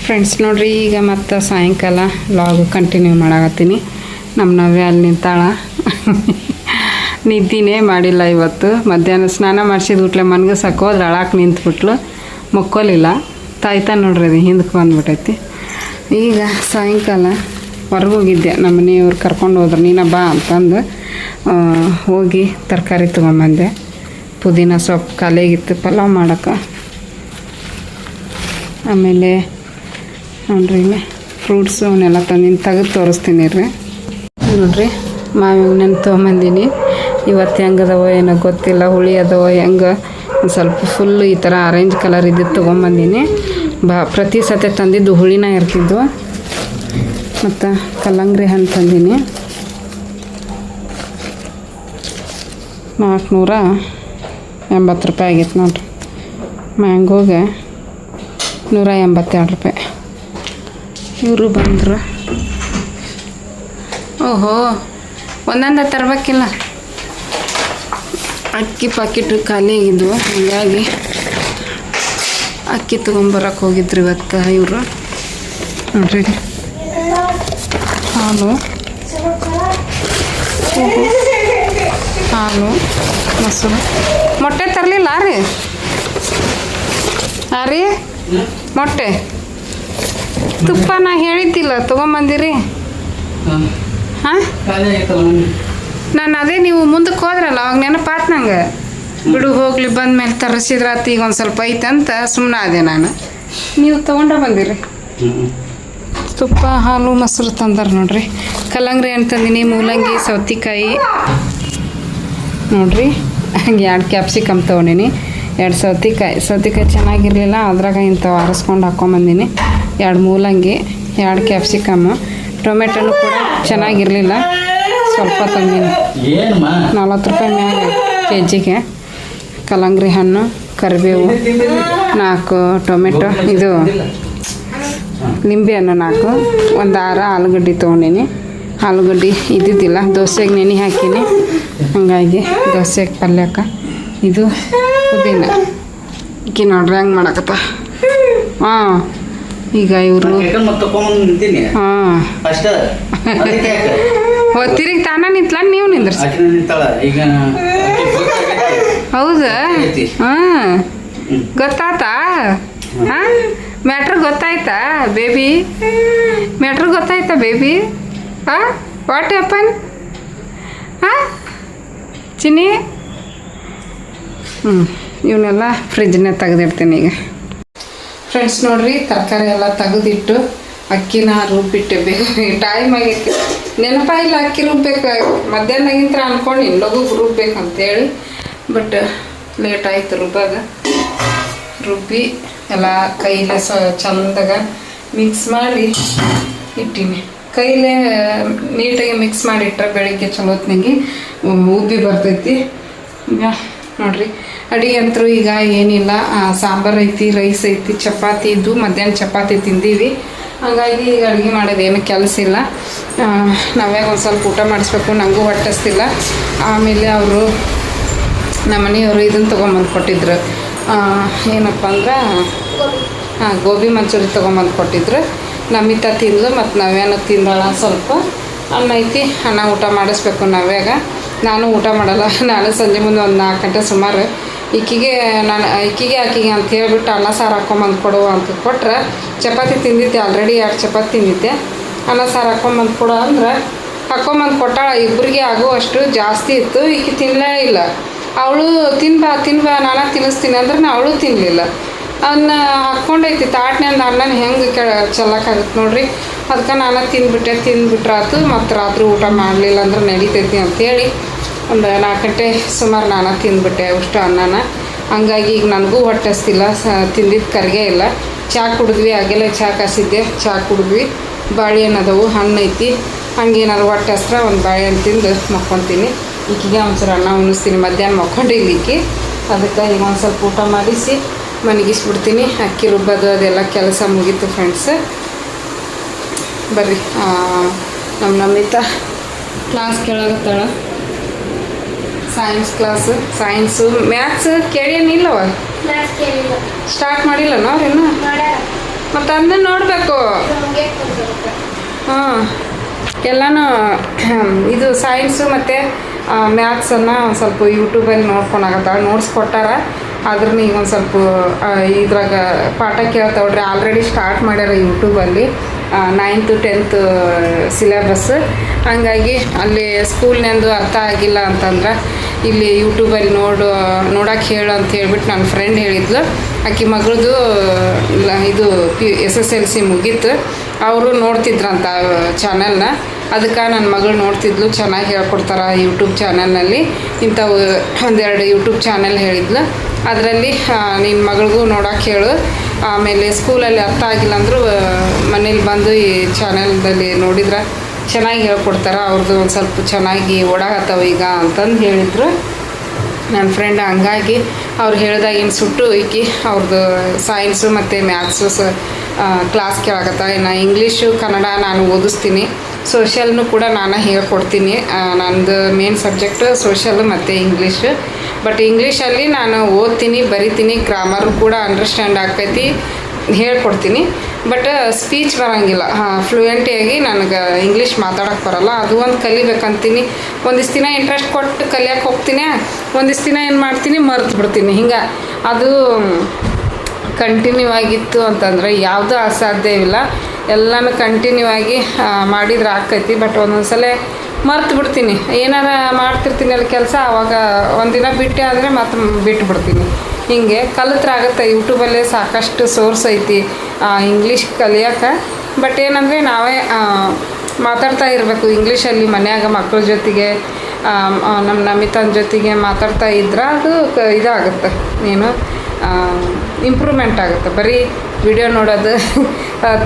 ಫ್ರೆಂಡ್ಸ್ ನೋಡ್ರಿ, ಈಗ ಮತ್ತೆ ಸಾಯಂಕಾಲ ಲಾಗ್ ಕಂಟಿನ್ಯೂ ಮಾಡಾಕತ್ತೀನಿ. ನಮ್ಮ ನವ್ಯ ಅಲ್ಲಿ ನಿಂತಾಳ. ನಿದ್ದಿನೇ ಮಾಡಿಲ್ಲ ಇವತ್ತು. ಮಧ್ಯಾಹ್ನ ಸ್ನಾನ ಮಾಡಿಸಿದ ಬಿಟ್ಲೆ ಮನ್ಗಸಕ್ಕೆ ಹೋದ್ರೆ ಅಳಾಕೆ ನಿಂತ್ಬಿಟ್ಲು, ಮಕ್ಕೋಲಿಲ್ಲ. ತಾಯ್ತಾ ನೋಡ್ರಿ, ಅದು ಹಿಂದಕ್ಕೆ ಬಂದ್ಬಿಟ್ಟೈತಿ. ಈಗ ಸಾಯಂಕಾಲ ಹೊರಗೋಗಿದ್ದೆ, ನಮ್ಮ ಮನೆಯವ್ರು ಕರ್ಕೊಂಡು ಹೋದ್ರು. ನೀನು ಬಾ ಅಂತಂದು ಹೋಗಿ ತರಕಾರಿ ತೊಗೊಂಬಂದೆ. ಪುದೀನ ಸೊಪ್ಪು ಖಾಲಿಯಾಗಿತ್ತು ಪಲಾವ್ ಮಾಡೋಕ್ಕೆ. ಆಮೇಲೆ ನೋಡ್ರಿ, ಇಲ್ಲಿ ಫ್ರೂಟ್ಸು ಅವನ್ನೆಲ್ಲ ತಂದಿನಿ, ತೆಗೆದು ತೋರಿಸ್ತೀನಿ ರೀ. ನೋಡ್ರಿ, ಮಾವಿನ ಹಣ್ಣು ತೊಗೊಂಬಂದೀನಿ. ಇವತ್ತು ಹೆಂಗದವೋ ಏನೋ ಗೊತ್ತಿಲ್ಲ, ಹುಳಿ ಅದವೋ ಹೆಂಗೆ. ಒಂದು ಸ್ವಲ್ಪ ಫುಲ್ಲು ಈ ಥರ ಆರೆಂಜ್ ಕಲರ್ ಇದ್ದಿದ್ದು ತೊಗೊಂಬಂದೀನಿ. ಪ್ರತಿ ಸತಿ ತಂದಿದ್ದು ಹುಳಿನ ಇರ್ತಿದ್ವು. ಮತ್ತು ಕಲ್ಲಂಗಡಿ ಹಣ್ಣು ತಂದೀನಿ, 480 ರೂಪಾಯಿ ಆಗೈತೆ ನೋಡ್ರಿ. ಮ್ಯಾಂಗೋಗೆ 182 ರೂಪಾಯಿ. ಇವರು ಬಂದರು. ಓಹೋ, ಒಂದೊಂದು ತರಬೇಕಿಲ್ಲ. ಅಕ್ಕಿ ಪಾಕಿಟು ಖಾಲಿ ಆಗಿದ್ವು, ಹಾಗಾಗಿ ಅಕ್ಕಿ ತೊಗೊಂಬರಕ್ಕೆ ಹೋಗಿದ್ರು ಇವತ್ತು ಇವರು. ನೋಡ್ರಿ ಹಾಲು ಹಾಲು ಮೊಸರು ಮೊಟ್ಟೆ ತರಲಿಲ್ಲ ರೀ ರೀ ಮೊಟ್ಟೆ ತುಪ್ಪ ನಾ ಹೇಳಿದ್ದಿಲ್ಲ ತೊಗೊಂಬಂದಿರಿ ಹಾಂ ನಾನು ಅದೇ ನೀವು ಮುಂದಕ್ಕೆ ಹೋದ್ರಲ್ಲ ಅವಾಗ ನೆನಪಾತ್ ನಂಗೆ ಬಿಡು ಹೋಗ್ಲಿ ಬಂದ್ಮೇಲೆ ತರಿಸಿದ್ರಾತು ಈಗ ಒಂದು ಸ್ವಲ್ಪ ಐತಂತ ಸುಮ್ಮನೆ ಅದೇ ನಾನು ನೀವು ತೊಗೊಂಡ ಬಂದಿರಿ ತುಪ್ಪ ಹಾಲು ಮೊಸರು ತಂದಾರ ನೋಡ್ರಿ ಕಲ್ಲಂಗಡಿ ಹಣ್ಣು ತಂದಿನಿ ಮೂಲಂಗಿ ಸೌತೆಕಾಯಿ ನೋಡ್ರಿ ಹಂಗೆ 2 ಕ್ಯಾಪ್ಸಿಕಮ್ ತೊಗೊಂಡಿನಿ 2 ಸೌತೆಕಾಯಿ ಚೆನ್ನಾಗಿರಲಿಲ್ಲ ಅದ್ರಾಗ ಇಂಥವು ಆರಿಸ್ಕೊಂಡು ಹಾಕ್ಕೊಂಬಂದಿನಿ 2 ಮೂಲಂಗಿ 2 ಕ್ಯಾಪ್ಸಿಕಮ್ಮು ಟೊಮೆಟೊನು ಕೂಡ ಚೆನ್ನಾಗಿರಲಿಲ್ಲ ಸ್ವಲ್ಪ ತಂದೀನಿ 40 ರೂಪಾಯಿ ಮ್ಯಾಗ ಕೆಜಿಗೆ ಕಲ್ಲಂಗಡಿ ಹಣ್ಣು ಕರಿಬೇವು 4 ಟೊಮೆಟೊ ಇದು ನಿಂಬೆ ಹಣ್ಣು 4 ಒಂದು 6 ಆಲೂಗಡ್ಡೆ ತೊಗೊಂಡಿನಿ ಆಲೂಗಡ್ಡೆ ಇದ್ದಿದ್ದಿಲ್ಲ ದೋಸೆಗೆ ನೆನೆ ಹಾಕೀನಿ ಹಾಗಾಗಿ ದೋಸೆಗೆ ಪಲ್ಯಕ್ಕೆ ಇದು ಪುದೀನ ಈಕಿ ನೋಡ್ರಿ ಹೆಂಗೆ ಮಾಡಕತ್ತ ಹಾಂ ಈಗ ಇವರು ಹಾಂ ತಿರುಗಿ ತಾನ ನಿಂತ್ಲ ನೀವು ನಿಂದ್ರಸ ಹೌದಾ ಹಾಂ ಗೊತ್ತಾತಾ ಹಾಂ ಮ್ಯಾಟ್ರ್ ಗೊತ್ತಾಯ್ತಾ ಬೇಬಿ ಮ್ಯಾಟ್ರ್ ಗೊತ್ತಾಯ್ತಾ ಬೇಬಿ ಹಾಂ ವಾಟ್ ಹ್ಯಾಪನ್ ಹಾಂ ಚಿನ್ನಿ ಇವನ್ನೆಲ್ಲ ಫ್ರಿಜ್ನ ತೆಗೆದಿಡ್ತೀನಿ ಈಗ ಫ್ರೆಂಡ್ಸ್ ನೋಡ್ರಿ ತರಕಾರಿ ಎಲ್ಲ ತೆಗೆದಿಟ್ಟು ಅಕ್ಕಿನ ರುಬ್ಬಿಟ್ಟೆ ಬೇಗ ಟೈಮ್ ಆಗೈತಿ ನೆನಪಾಯಿಲ್ಲ ಅಕ್ಕಿ ರುಬ್ಬೇಕು ಮಧ್ಯಾಹ್ನಗಿಂತ ಅಂದ್ಕೊಂಡು ಲಘು ರುಬ್ಬೇಕಂತೇಳಿ ಬಟ್ ಲೇಟ್ ಆಯ್ತು ರುಬ್ಬಿ ಎಲ್ಲ ಕೈಲೇ ಚಂದಾಗ ಮಿಕ್ಸ್ ಮಾಡಿ ಇಟ್ಟೀನಿ ಕೈಲೇ ನೀಟಾಗಿ ಮಿಕ್ಸ್ ಮಾಡಿಟ್ರೆ ಬೆಳಿಗ್ಗೆ ಚಲೋತ್ನಾಗಿ ಉಬ್ಬಿ ಬರ್ತೈತಿ ಈಗ ನೋಡ್ರಿ ಅಡುಗೆ ಅಂತೂ ಈಗ ಏನಿಲ್ಲ ಸಾಂಬಾರು ಐತಿ ರೈಸ್ ಐತಿ ಚಪಾತಿ ಇದ್ದು ಮಧ್ಯಾಹ್ನ ಚಪಾತಿ ತಿಂದೀವಿ ಹಾಗಾಗಿ ಈಗ ಅಡುಗೆ ಮಾಡೋದೇನು ಕೆಲಸ ಇಲ್ಲ ನಾವ್ಯಾಗ ಒಂದು ಸ್ವಲ್ಪ ಊಟ ಮಾಡಿಸ್ಬೇಕು ನನಗೂ ಹೊಟ್ಟೆಸ್ತಿಲ್ಲ ಆಮೇಲೆ ಅವರು ನಮ್ಮ ಮನೆಯವರು ಇದನ್ನು ತೊಗೊಂಬಂದು ಕೊಟ್ಟಿದ್ರು ಏನಪ್ಪ ಅಂದ್ರೆ ಗೋಬಿ ಮಂಚೂರಿ ತೊಗೊಂಬಂದು ಕೊಟ್ಟಿದ್ರು ನಮಿತಾ ತಿಂದು ಮತ್ತು ನವ್ಯಾನು ತಿಂದಾಳ ಸ್ವಲ್ಪ ಅನ್ನ ಐತಿ ಅನ್ನ ಊಟ ಮಾಡಿಸ್ಬೇಕು ನವ್ಯಾಗ ನಾನು ಊಟ ಮಾಡಲ್ಲ ನಾನು ಸಂಜೆ ಮುಂದೆ ಒಂದು 4 ಗಂಟೆ ಸುಮಾರು ಈಕಿಗೆ ಆಕಿಗೆ ಅಂತ ಹೇಳ್ಬಿಟ್ಟು ಅನ್ನ ಸಾರು ಹಾಕ್ಕೊಂಬಂದು ಕೊಡು ಅಂತ ಕೊಟ್ರೆ ಚಪಾತಿ ತಿಂದಿದ್ದೆ ಆಲ್ರೆಡಿ 2 ಚಪಾತಿ ತಿಂದಿದ್ದೆ ಅನ್ನ ಸಾರು ಹಾಕ್ಕೊಂಬಂದು ಕೊಡು ಅಂದ್ರೆ ಹಾಕ್ಕೊಂಬಂದು ಕೊಟ್ಟಾಳ ಇಬ್ಬರಿಗೆ ಆಗುವಷ್ಟು ಜಾಸ್ತಿ ಇತ್ತು ಈಕೆ ತಿನ್ನಲೇ ಇಲ್ಲ ಅವಳು ತಿನ್ಬಾ ನಾನು ತಿನ್ನಿಸ್ತೀನಿ ಅಂದ್ರೆ ಅವಳು ತಿನ್ನಲಿಲ್ಲ ಅನ್ನ ಹಾಕ್ಕೊಂಡೈತಿ ತಾಟ್ನಿಂದ ಅನ್ನನ ಹೆಂಗೆ ಚೆಲ್ಲಕ್ಕಾಗುತ್ತೆ ನೋಡ್ರಿ ಅದಕ್ಕೆ ನಾನು ತಿಂದ್ಬಿಟ್ರಾತು ಮತ್ತು ರಾತ್ರಿ ಊಟ ಮಾಡಲಿಲ್ಲ ಅಂದ್ರೆ ನಡೀತೈತಿ ಅಂಥೇಳಿ ಒಂದು 4 ಗಂಟೆ ಸುಮಾರು ನಾನು ತಿಂದ್ಬಿಟ್ಟೆ ಅಷ್ಟು ಅನ್ನನ ಹಂಗಾಗಿ ಈಗ ನನಗೂ ಹೊಟ್ಟೆಸ್ತಿಲ್ಲ ತಿಂದಿದ್ದು ಕರಗೇ ಇಲ್ಲ ಚಹಾ ಕುಡಿದ್ವಿ ಆಗೆಲ್ಲ ಚಹಾ ಕಾಸಿದ್ದೆ ಚಹಾ ಕುಡಿದ್ವಿ ಬಾಳೆಹಣ್ಣು ಅದಾವು ಹಣ್ಣು ಐತಿ ಹಂಗೇನಾದ್ರು ಹೊಟ್ಟೆ ಹಸ್ರ ಒಂದು ಬಾಳೆಹಣ್ಣು ತಿಂದು ಮಕ್ಕೊತೀನಿ ಈಕಿಗೆ ಒಂದ್ಸಲ ಅನ್ನ ಉಣಿಸ್ತೀನಿ ಮಧ್ಯಾಹ್ನ ಮಕ್ಕೊಂಡಿಲ್ಲ ಈಕಿ ಅದಕ್ಕೆ ಈಗ ಒಂದು ಸ್ವಲ್ಪ ಊಟ ಮಾಡಿಸಿ ಮನಗಿಸ್ಬಿಡ್ತೀನಿ ಅಕ್ಕಿ ರುಬ್ಬೋದು ಅದೆಲ್ಲ ಕೆಲಸ ಮುಗೀತು ಫ್ರೆಂಡ್ಸ್ ಬರ್ರಿ ನಮ್ಮ ನಮಿತಾ ಕ್ಲಾಸ್ ಕೇಳಾಗತ್ತಾಳ ಸೈನ್ಸು ಮ್ಯಾಥ್ಸ್ ಕೇಳೇನಿಲ್ಲವ ಸ್ಟಾರ್ಟ್ ಮಾಡಿಲ್ಲ ನಾವೇನು ಮತ್ತು ಅದನ್ನ ನೋಡಬೇಕು ಹಾಂ ಎಲ್ಲನೂ ಇದು ಸೈನ್ಸು ಮತ್ತು ಮ್ಯಾಥ್ಸನ್ನು ಒಂದು ಸ್ವಲ್ಪ ಯೂಟ್ಯೂಬಲ್ಲಿ ನೋಡ್ಕೊಳಕತ್ತಾಳ ನೋಟ್ಸ್ ಕೊಟ್ಟಾರ ಆದ್ರೂ ಈಗ ಒಂದು ಸ್ವಲ್ಪ ಇದ್ರಾಗ ಪಾಠ ಕೇಳ್ತಾವ್ರಿ ಆಲ್ರೆಡಿ ಸ್ಟಾರ್ಟ್ ಮಾಡ್ಯಾರ ಯೂಟ್ಯೂಬಲ್ಲಿ 9th 10th ಸಿಲೆಬಸ್ ಹಂಗಾಗಿ ಅಲ್ಲಿ ಸ್ಕೂಲ್ನಂದು ಅರ್ಥ ಆಗಿಲ್ಲ ಅಂತಂದ್ರೆ ಇಲ್ಲಿ ಯೂಟ್ಯೂಬಲ್ಲಿ ನೋಡೋಕೆ ಹೇಳು ಅಂತ ಹೇಳ್ಬಿಟ್ಟು ನನ್ನ ಫ್ರೆಂಡ್ ಹೇಳಿದ್ಲು ಆಕೆ ಮಗಳದು ಇದು SSLC ಮುಗೀತು ಅವರು ನೋಡ್ತಿದ್ರಂತ ಚಾನಲ್ನ ಅದಕ್ಕೆ ನನ್ನ ಮಗಳು ನೋಡ್ತಿದ್ಲು ಚೆನ್ನಾಗಿ ಹೇಳ್ಕೊಡ್ತಾರೆ ಯೂಟ್ಯೂಬ್ ಚಾನಲ್ನಲ್ಲಿ ಇಂಥವು 1-2 ಯೂಟ್ಯೂಬ್ ಚಾನಲ್ ಹೇಳಿದ್ಲು ಅದರಲ್ಲಿ ನಿನ್ನ ಮಗಳಿಗೂ ನೋಡೋಕೆ ಹೇಳು ಆಮೇಲೆ ಸ್ಕೂಲಲ್ಲಿ ಅರ್ಥ ಆಗಿಲ್ಲ ಅಂದರೂ ಮನೇಲಿ ಬಂದು ಈ ಚಾನಲ್ದಲ್ಲಿ ನೋಡಿದ್ರೆ ಚೆನ್ನಾಗಿ ಹೇಳ್ಕೊಡ್ತಾರೆ ಅವ್ರದ್ದು ಒಂದು ಸ್ವಲ್ಪ ಚೆನ್ನಾಗಿ ಓಡಾಗತ್ತವ ಈಗ ಅಂತಂದು ಹೇಳಿದರು ನನ್ನ ಫ್ರೆಂಡ್ ಹಂಗಾಗಿ ಅವ್ರು ಹೇಳ್ದಾಗಿನ ಸುಟ್ಟು ಈಕಿ ಅವ್ರದ್ದು ಸೈನ್ಸು ಮತ್ತು ಮ್ಯಾಥ್ಸು ಕ್ಲಾಸ್ ಕೇಳಾಕತ್ತ ಇನ್ನು ಇಂಗ್ಲೀಷು ಕನ್ನಡ ನಾನು ಓದಿಸ್ತೀನಿ ಸೋಷಿಯಲ್ನು ಕೂಡ ನಾನು ಹೇಳ್ಕೊಡ್ತೀನಿ ನಂದು ಮೇನ್ ಸಬ್ಜೆಕ್ಟು ಸೋಷಿಯಲ್ ಮತ್ತು ಇಂಗ್ಲೀಷು ಬಟ್ ಇಂಗ್ಲೀಷಲ್ಲಿ ನಾನು ಓದ್ತೀನಿ ಬರಿತೀನಿ ಗ್ರಾಮರು ಕೂಡ ಅಂಡರ್ಸ್ಟ್ಯಾಂಡ್ ಆಗ್ತೈತಿ ಹೇಳ್ಕೊಡ್ತೀನಿ. ಬಟ್ ಸ್ಪೀಚ್ ಬರೋಂಗಿಲ್ಲ, ಫ್ಲೂಯೆಂಟಿಯಾಗಿ ನನಗೆ ಇಂಗ್ಲೀಷ್ ಮಾತಾಡೋಕ್ಕೆ ಬರೋಲ್ಲ. ಅದು ಒಂದು ಕಲಿಬೇಕಂತೀನಿ. ಒಂದಿಷ್ಟು ದಿನ ಇಂಟ್ರೆಸ್ಟ್ ಕೊಟ್ಟು ಕಲಿಯೋಕೆ ಹೋಗ್ತೀನಿ, ಒಂದಿಷ್ಟು ದಿನ ಏನು ಮಾಡ್ತೀನಿ ಮರೆತು ಬಿಡ್ತೀನಿ. ಹಿಂಗೆ ಅದು ಕಂಟಿನ್ಯೂ ಆಗಿತ್ತು ಅಂತಂದರೆ ಯಾವುದೂ ಅಸಾಧ್ಯವಿಲ್ಲ. ಎಲ್ಲನೂ ಕಂಟಿನ್ಯೂ ಆಗಿ ಮಾಡಿದ್ರೆ ಆಕೈತಿ. ಬಟ್ ಒಂದೊಂದು ಸಲ ಮರ್ತು ಬಿಡ್ತೀನಿ. ಏನಾರ ಮಾಡ್ತಿರ್ತೀನಿ ಅಲ್ಲಿ ಕೆಲಸ, ಆವಾಗ ಒಂದಿನ ಬಿಟ್ಟೆ ಅಂದರೆ ಮತ್ತೆ ಬಿಟ್ಟುಬಿಡ್ತೀನಿ. ಹೀಗೆ ಕಲಿತ್ರಾಗುತ್ತೆ. ಯೂಟ್ಯೂಬಲ್ಲೇ ಸಾಕಷ್ಟು ಸೋರ್ಸ್ ಐತಿ ಇಂಗ್ಲೀಷ್ ಕಲಿಯೋಕೆ. ಬಟ್ ಏನಂದರೆ ನಾವೇ ಮಾತಾಡ್ತಾ ಇರಬೇಕು ಇಂಗ್ಲೀಷಲ್ಲಿ. ಮನ್ಯಾಗ ಮಕ್ಕಳ ಜೊತೆಗೆ ನಮ್ಮ ನಮಿತನ ಜೊತೆಗೆ ಮಾತಾಡ್ತಾ ಇದ್ರೆ ಅದು ಇದಾಗುತ್ತೆ, ಏನು ಇಂಪ್ರೂವ್ಮೆಂಟ್ ಆಗುತ್ತೆ. ಬರೀ ವಿಡಿಯೋ ನೋಡೋದು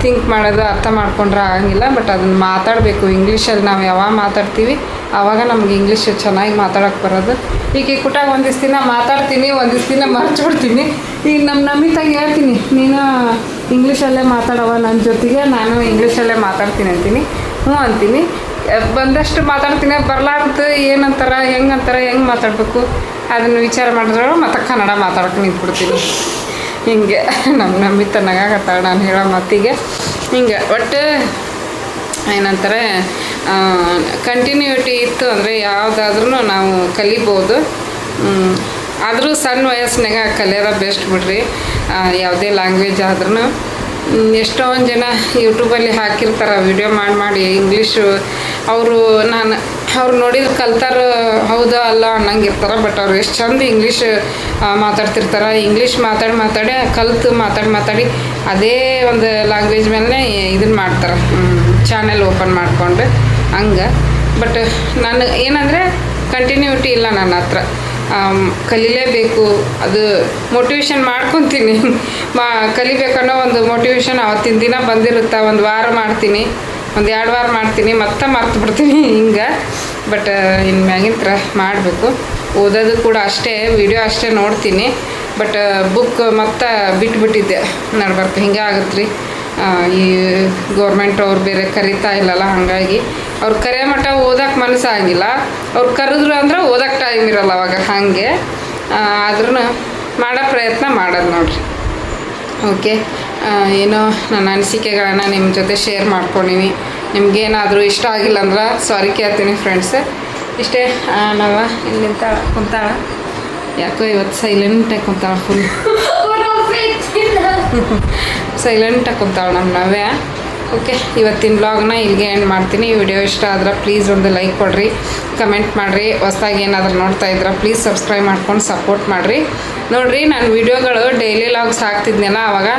ಥಿಂಕ್ ಮಾಡೋದು ಅರ್ಥ ಮಾಡ್ಕೊಂಡ್ರೆ ಆಗಂಗಿಲ್ಲ. ಬಟ್ ಅದನ್ನು ಮಾತಾಡಬೇಕು ಇಂಗ್ಲೀಷಲ್ಲಿ. ನಾವು ಯಾವಾಗ ಮಾತಾಡ್ತೀವಿ ಆವಾಗ ನಮ್ಗೆ ಇಂಗ್ಲೀಷ್ ಚೆನ್ನಾಗಿ ಮಾತಾಡೋಕ್ಕೆ ಬರೋದು. ಈಗ ಕುಟಾಗ ಒಂದಿಷ್ಟು ದಿನ ಮಾತಾಡ್ತೀನಿ, ಒಂದಿಷ್ಟು ದಿನ ಮರ್ಚ್ಬಿಡ್ತೀನಿ. ಈಗ ನಮ್ಮ ನಮಿತಾಗಿ ಹೇಳ್ತೀನಿ, ನೀನು ಇಂಗ್ಲೀಷಲ್ಲೇ ಮಾತಾಡವ ನನ್ನ ಜೊತೆಗೆ, ನಾನು ಇಂಗ್ಲೀಷಲ್ಲೇ ಮಾತಾಡ್ತೀನಿ ಅಂತೀನಿ. ಹ್ಞೂ ಅಂತೀನಿ. ಬಂದಷ್ಟು ಮಾತಾಡ್ತೀನಿ. ಬರ್ಲಾರ್ದು ಏನಂತಾರೆ, ಹೆಂಗೆ ಮಾತಾಡಬೇಕು ಅದನ್ನು ವಿಚಾರ ಮಾಡಿದ್ರೆ ಮತ್ತೆ ಕನ್ನಡ ಮಾತಾಡೋಕೆ ನಿಂತ್ಬಿಡ್ತೀನಿ. ಹಿಂಗೆ ನಮಿತ ನಗಾಕತ್ತಾಳ ನಾನು ಹೇಳೋ ಮಾತಿಗೆ. ಹಿಂಗೆ ಒಟ್ಟು ಏನಂತಾರೆ, ಕಂಟಿನ್ಯೂಟಿ ಇತ್ತು ಅಂದರೆ ಯಾವುದಾದ್ರೂ ನಾವು ಕಲಿಬೋದು. ಆದರೂ ಸಣ್ಣ ವಯಸ್ಸಿನಾಗ ಕಲಿಯೋದ ಬೆಸ್ಟ್ ಬಿಡ್ರಿ. ಯಾವುದೇ ಲ್ಯಾಂಗ್ವೇಜ್ ಆದ್ರೂ ಎಷ್ಟೊಂದು ಜನ ಯೂಟ್ಯೂಬಲ್ಲಿ ಹಾಕಿರ್ತಾರೆ ವಿಡಿಯೋ ಮಾಡಿ ಇಂಗ್ಲೀಷು. ಅವ್ರು ನೋಡಿದ್ರೆ ಕಲ್ತಾರೋ ಹೌದಾ ಅಲ್ಲ ಅನ್ನಂಗಿರ್ತಾರೆ. ಬಟ್ ಅವ್ರು ಎಷ್ಟು ಚಂದ ಇಂಗ್ಲೀಷ್ ಮಾತಾಡ್ತಿರ್ತಾರೆ. ಇಂಗ್ಲೀಷ್ ಮಾತಾಡಿ ಕಲ್ತು ಮಾತಾಡಿ ಅದೇ ಒಂದು ಲ್ಯಾಂಗ್ವೇಜ್ ಮೇಲೆ ಇದನ್ನು ಮಾಡ್ತಾರೆ, ಚಾನೆಲ್ ಓಪನ್ ಮಾಡಿಕೊಂಡು ಹಂಗೆ. ಬಟ್ ನಾನು ಏನಂದರೆ ಕಂಟಿನ್ಯೂಟಿ ಇಲ್ಲ ನನ್ನ ಹತ್ರ. ಕಲೀಲೇಬೇಕು, ಅದು ಮೋಟಿವೇಶನ್ ಮಾಡ್ಕೊತೀನಿ. ಕಲಿಬೇಕನ್ನೋ ಒಂದು ಮೋಟಿವೇಶನ್ ಅವತ್ತಿನ ದಿನ ಬಂದಿರುತ್ತೆ. ಒಂದು ವಾರ ಮಾಡ್ತೀನಿ, ಒಂದು 2 ವಾರ ಮಾಡ್ತೀನಿ, ಮತ್ತೆ ಮರ್ತು ಬಿಡ್ತೀನಿ ಹಿಂಗೆ. ಬಟ್ ಇನ್ನು ಮ್ಯಾಗಿನ ಥರ ಮಾಡಬೇಕು. ಓದೋದು ಕೂಡ ಅಷ್ಟೇ, ವಿಡಿಯೋ ಅಷ್ಟೇ ನೋಡ್ತೀನಿ. ಬಟ್ ಬುಕ್ ಮತ್ತೆ ಬಿಟ್ಬಿಟ್ಟಿದ್ದೆ ನಡ್ಬರ್ಕ. ಹಿಂಗೆ ಆಗುತ್ತೆ ರೀ. ಈ ಗೌರ್ಮೆಂಟ್ ಅವ್ರು ಬೇರೆ ಕರಿತಾ ಇಲ್ಲಲ್ಲ, ಹಾಗಾಗಿ ಅವ್ರು ಕರೆಯೋ ಮಟ್ಟ ಓದೋಕೆ ಮನಸ್ಸಾಗಿಲ್ಲ. ಅವ್ರು ಕರೆದ್ರು ಅಂದ್ರೆ ಓದೋಕೆ ಟೈಮ್ ಇರೋಲ್ಲ ಅವಾಗ. ಹಾಗೆ ಆದ್ರೂ ಮಾಡೋ ಪ್ರಯತ್ನ ಮಾಡೋದು ನೋಡ್ರಿ. ಓಕೆ, ಏನೋ ನನ್ನ ಅನಿಸಿಕೆಗಳನ್ನು ನಿಮ್ಮ ಜೊತೆ ಶೇರ್ ಮಾಡ್ಕೊಂಡಿನಿ. ನಿಮ್ಗೇನಾದರೂ ಇಷ್ಟ ಆಗಿಲ್ಲ ಅಂದ್ರೆ ಸಾರಿ ಕೇಳ್ತೀನಿ ಫ್ರೆಂಡ್ಸ್. ಇಷ್ಟೇ. ನಾವು ಇಲ್ಲಿ ಕುಂತಾಳ, ಯಾಕೋ ಇವತ್ತು ಸೈಲೆಂಟಾಗಿ ಕುಂತಾಳ, ಫುಲ್ ಸೈಲೆಂಟಾಗಿ ಕುಂತಾಳ ನಮ್ಮ ನವ್ಯ. ಓಕೆ, ಇವತ್ತಿನ ಬ್ಲಾಗ್ನ ಇಲ್ಲಿಗೆ ಎಂಡ್ ಮಾಡ್ತೀನಿ. ಈ ವಿಡಿಯೋ ಇಷ್ಟ ಆದ್ರೆ ಪ್ಲೀಸ್ ಒಂದು ಲೈಕ್ ಕೊಡಿರಿ, ಕಮೆಂಟ್ ಮಾಡಿರಿ. ಹೊಸ್ದಾಗಿ ಏನಾದರೂ ನೋಡ್ತಾ ಇದ್ರೆ ಪ್ಲೀಸ್ ಸಬ್ಸ್ಕ್ರೈಬ್ ಮಾಡ್ಕೊಂಡು ಸಪೋರ್ಟ್ ಮಾಡಿರಿ. ನೋಡಿರಿ, ನಾನು ವಿಡಿಯೋಗಳು ಡೈಲಿ ಲಾಗ್ಸ್ ಹಾಕ್ತಿದ್ನಲ್ಲ, ಆವಾಗ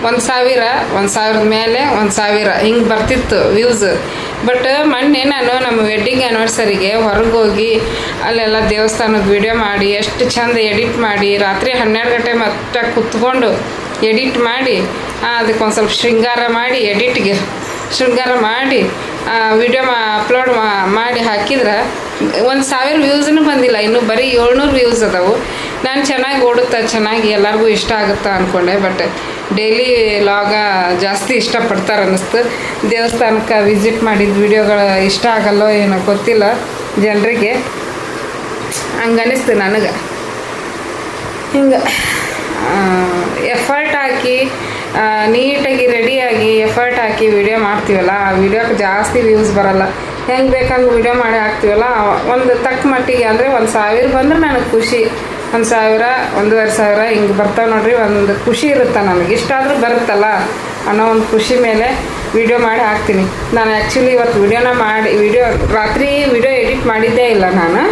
1,000 ಮೇಲೆ 1,000 ಹಿಂಗೆ ಬರ್ತಿತ್ತು ವ್ಯೂಸ್. ಬಟ್ ಮೊನ್ನೆ ನಾನು ನಮ್ಮ ವೆಡ್ಡಿಂಗ್ ಆ್ಯನಿವರ್ಸರಿಗೆ ಹೊರಗೆ ಹೋಗಿ ಅಲ್ಲೆಲ್ಲ ದೇವಸ್ಥಾನದ ವಿಡಿಯೋ ಮಾಡಿ ಎಷ್ಟು ಚಂದ ಎಡಿಟ್ ಮಾಡಿ ರಾತ್ರಿ 12 ಗಂಟೆ ಮತ್ತೆ ಕುತ್ಕೊಂಡು ಎಡಿಟ್ ಮಾಡಿ ಅದಕ್ಕೊಂದು ಸ್ವಲ್ಪ ಶೃಂಗಾರ ಮಾಡಿ ಶೃಂಗಾರ ಮಾಡಿ ವಿಡಿಯೋ ಅಪ್ಲೋಡ್ ಮಾಡಿ ಹಾಕಿದ್ರೆ 1,000 ವ್ಯೂಸ್ನೂ ಬಂದಿಲ್ಲ. ಇನ್ನೂ ಬರೀ 700 ವ್ಯೂಸ್ ಅದಾವು. ನಾನು ಚೆನ್ನಾಗಿ ಓಡುತ್ತಾ, ಚೆನ್ನಾಗಿ ಎಲ್ಲರಿಗೂ ಇಷ್ಟ ಆಗುತ್ತಾ ಅಂದ್ಕೊಂಡೆ. ಬಟ್ ಡೈಲಿ ಲಾಗ ಜಾಸ್ತಿ ಇಷ್ಟಪಡ್ತಾರೆ ಅನ್ನಿಸ್ತು. ದೇವಸ್ಥಾನಕ್ಕೆ ವಿಸಿಟ್ ಮಾಡಿದ ವಿಡಿಯೋಗಳು ಇಷ್ಟ ಆಗಲ್ಲೋ ಏನೋ ಗೊತ್ತಿಲ್ಲ ಜನರಿಗೆ, ಹಂಗನ್ನಿಸ್ತು ನನಗೆ. ಹಿಂಗೆ ಎಫರ್ಟ್ ಹಾಕಿ ನೀಟಾಗಿ ರೆಡಿಯಾಗಿ ಎಫರ್ಟ್ ಹಾಕಿ ವಿಡಿಯೋ ಮಾಡ್ತೀವಲ್ಲ, ಆ ವಿಡಿಯೋಕ್ಕೆ ಜಾಸ್ತಿ ವ್ಯೂಸ್ ಬರೋಲ್ಲ. ಹೆಂಗೆ ಬೇಕಂಗೆ ವಿಡಿಯೋ ಮಾಡಿ ಹಾಕ್ತೀವಲ್ಲ, ಒಂದು ತಕ್ಕ ಮಟ್ಟಿಗೆ ಅಂದರೆ 1,000 ಬಂದ್ರೆ ನನಗೆ ಖುಷಿ. 1,000, 1,500 ಹಿಂಗೆ ಬರ್ತಾವೆ ನೋಡ್ರಿ. ಒಂದು ಖುಷಿ ಇರುತ್ತೆ ನನಗೆ. ಇಷ್ಟಾದರೂ ಬರುತ್ತಲ್ಲ ಅನ್ನೋ ಒಂದು ಖುಷಿ ಮೇಲೆ ವಿಡಿಯೋ ಮಾಡಿ ಹಾಕ್ತೀನಿ. ನಾನು ಆ್ಯಕ್ಚುಲಿ ಇವತ್ತು ರಾತ್ರಿ ವಿಡಿಯೋ ಎಡಿಟ್ ಮಾಡಿದ್ದೇ ಇಲ್ಲ ನಾನು.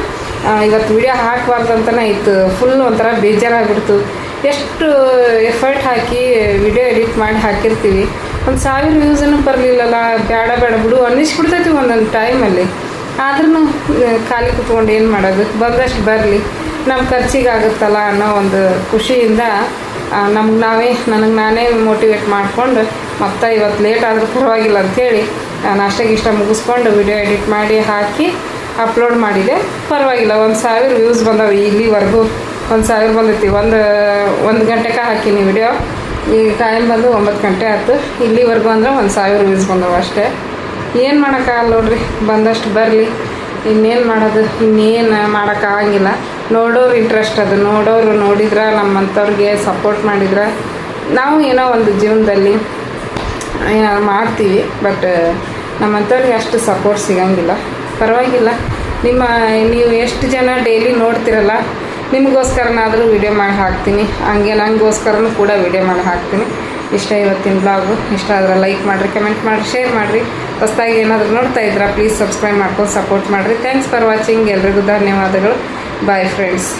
ಇವತ್ತು ವಿಡಿಯೋ ಹಾಕಬಾರ್ದಂತನೇ ಇತ್ತು. ಫುಲ್ ಒಂಥರ ಬೇಜಾರಾಗ್ಬಿಡ್ತು. ಎಷ್ಟು ಎಫರ್ಟ್ ಹಾಕಿ ವಿಡಿಯೋ ಎಡಿಟ್ ಮಾಡಿ ಹಾಕಿರ್ತೀವಿ, 1,000 ವ್ಯೂಸನ್ನು ಬರಲಿಲ್ಲಲ್ಲ, ಬೇಡ ಬಿಡು ಅನ್ನಿಸ್ಬಿಡ್ತೈತಿ ಒಂದೊಂದು ಟೈಮಲ್ಲಿ. ಆದ್ರೂ ಖಾಲಿ ಕುತ್ಕೊಂಡು ಏನು ಮಾಡೋದು, ಬಂದಷ್ಟು ಬರಲಿ, ನಮ್ಮ ಖರ್ಚಿಗೆ ಆಗುತ್ತಲ್ಲ ಅನ್ನೋ ಒಂದು ಖುಷಿಯಿಂದ ನನಗೆ ನಾನೇ ಮೋಟಿವೇಟ್ ಮಾಡಿಕೊಂಡು ಮತ್ತೆ ಇವತ್ತು ಲೇಟ್ ಆದರೂ ಪರವಾಗಿಲ್ಲ ಅಂಥೇಳಿ ನಾಷ್ಟಗಿಷ್ಟ ಮುಗಿಸ್ಕೊಂಡು ವಿಡಿಯೋ ಎಡಿಟ್ ಮಾಡಿ ಹಾಕಿ ಅಪ್ಲೋಡ್ ಮಾಡಿದೆ. ಪರವಾಗಿಲ್ಲ, 1,000 ವ್ಯೂಸ್ ಬಂದವೆ. ಇಲ್ಲಿವರೆಗೂ 1,000 ಬಂದೈತಿ. ಒಂದು ಗಂಟೆಗೆ ಹಾಕಿನಿ ವಿಡಿಯೋ. ಈಗ ಟೈಮ್ ಬಂದು 9 ಗಂಟೆ ಆಯ್ತು. ಇಲ್ಲಿವರೆಗೂ ಅಂದ್ರೆ 1,000 ವ್ಯೂಸ್ ಬಂದವು ಅಷ್ಟೇ. ಏನು ಮಾಡೋಕ್ಕಾಗಲ್ಲ ನೋಡ್ರಿ, ಬಂದಷ್ಟು ಬರಲಿ. ಇನ್ನೇನು ಮಾಡೋದು, ಇನ್ನೇನು ಮಾಡೋಕ್ಕಾಗಂಗಿಲ್ಲ. ನೋಡೋರು ಇಂಟ್ರೆಸ್ಟ್ ಅದು. ನೋಡಿದ್ರೆ ನಮ್ಮಂಥವ್ರಿಗೆ ಸಪೋರ್ಟ್ ಮಾಡಿದ್ರೆ ನಾವು ಏನೋ ಒಂದು ಜೀವನದಲ್ಲಿ ಮಾಡ್ತೀವಿ, ಬಟ್ ನಮ್ಮಂಥವ್ರಿಗೆ ಅಷ್ಟು ಸಪೋರ್ಟ್ ಸಿಗಂಗಿಲ್ಲ. ಪರವಾಗಿಲ್ಲ, ನೀವು ಎಷ್ಟು ಜನ ಡೈಲಿ ನೋಡ್ತಿರಲ್ಲ, ನಿಮಗೋಸ್ಕರನಾದರೂ ವಿಡಿಯೋ ಮಾಡಿ ಹಾಕ್ತೀನಿ. ಹಂಗೆ ನನಗೋಸ್ಕರನೂ ಕೂಡ ವಿಡಿಯೋ ಮಾಡಿ ಹಾಕ್ತೀನಿ. ಇಷ್ಟ ಇವತ್ತಿನ ಬ್ಲಾಗು. ಇಷ್ಟ ಆದರೆ ಲೈಕ್ ಮಾಡಿರಿ, ಕಮೆಂಟ್ ಮಾಡಿರಿ, ಶೇರ್ ಮಾಡಿರಿ. ಹೊಸದಾಗಿ ಏನಾದರೂ ನೋಡ್ತಾ ಇದ್ದೀರಾ ಪ್ಲೀಸ್ ಸಬ್ಸ್ಕ್ರೈಬ್ ಮಾಡ್ಕೊಂಡು ಸಪೋರ್ಟ್ ಮಾಡಿರಿ. Thanks for watching. ಎಲ್ರಿಗೂ ಧನ್ಯವಾದಗಳು. Bye friends.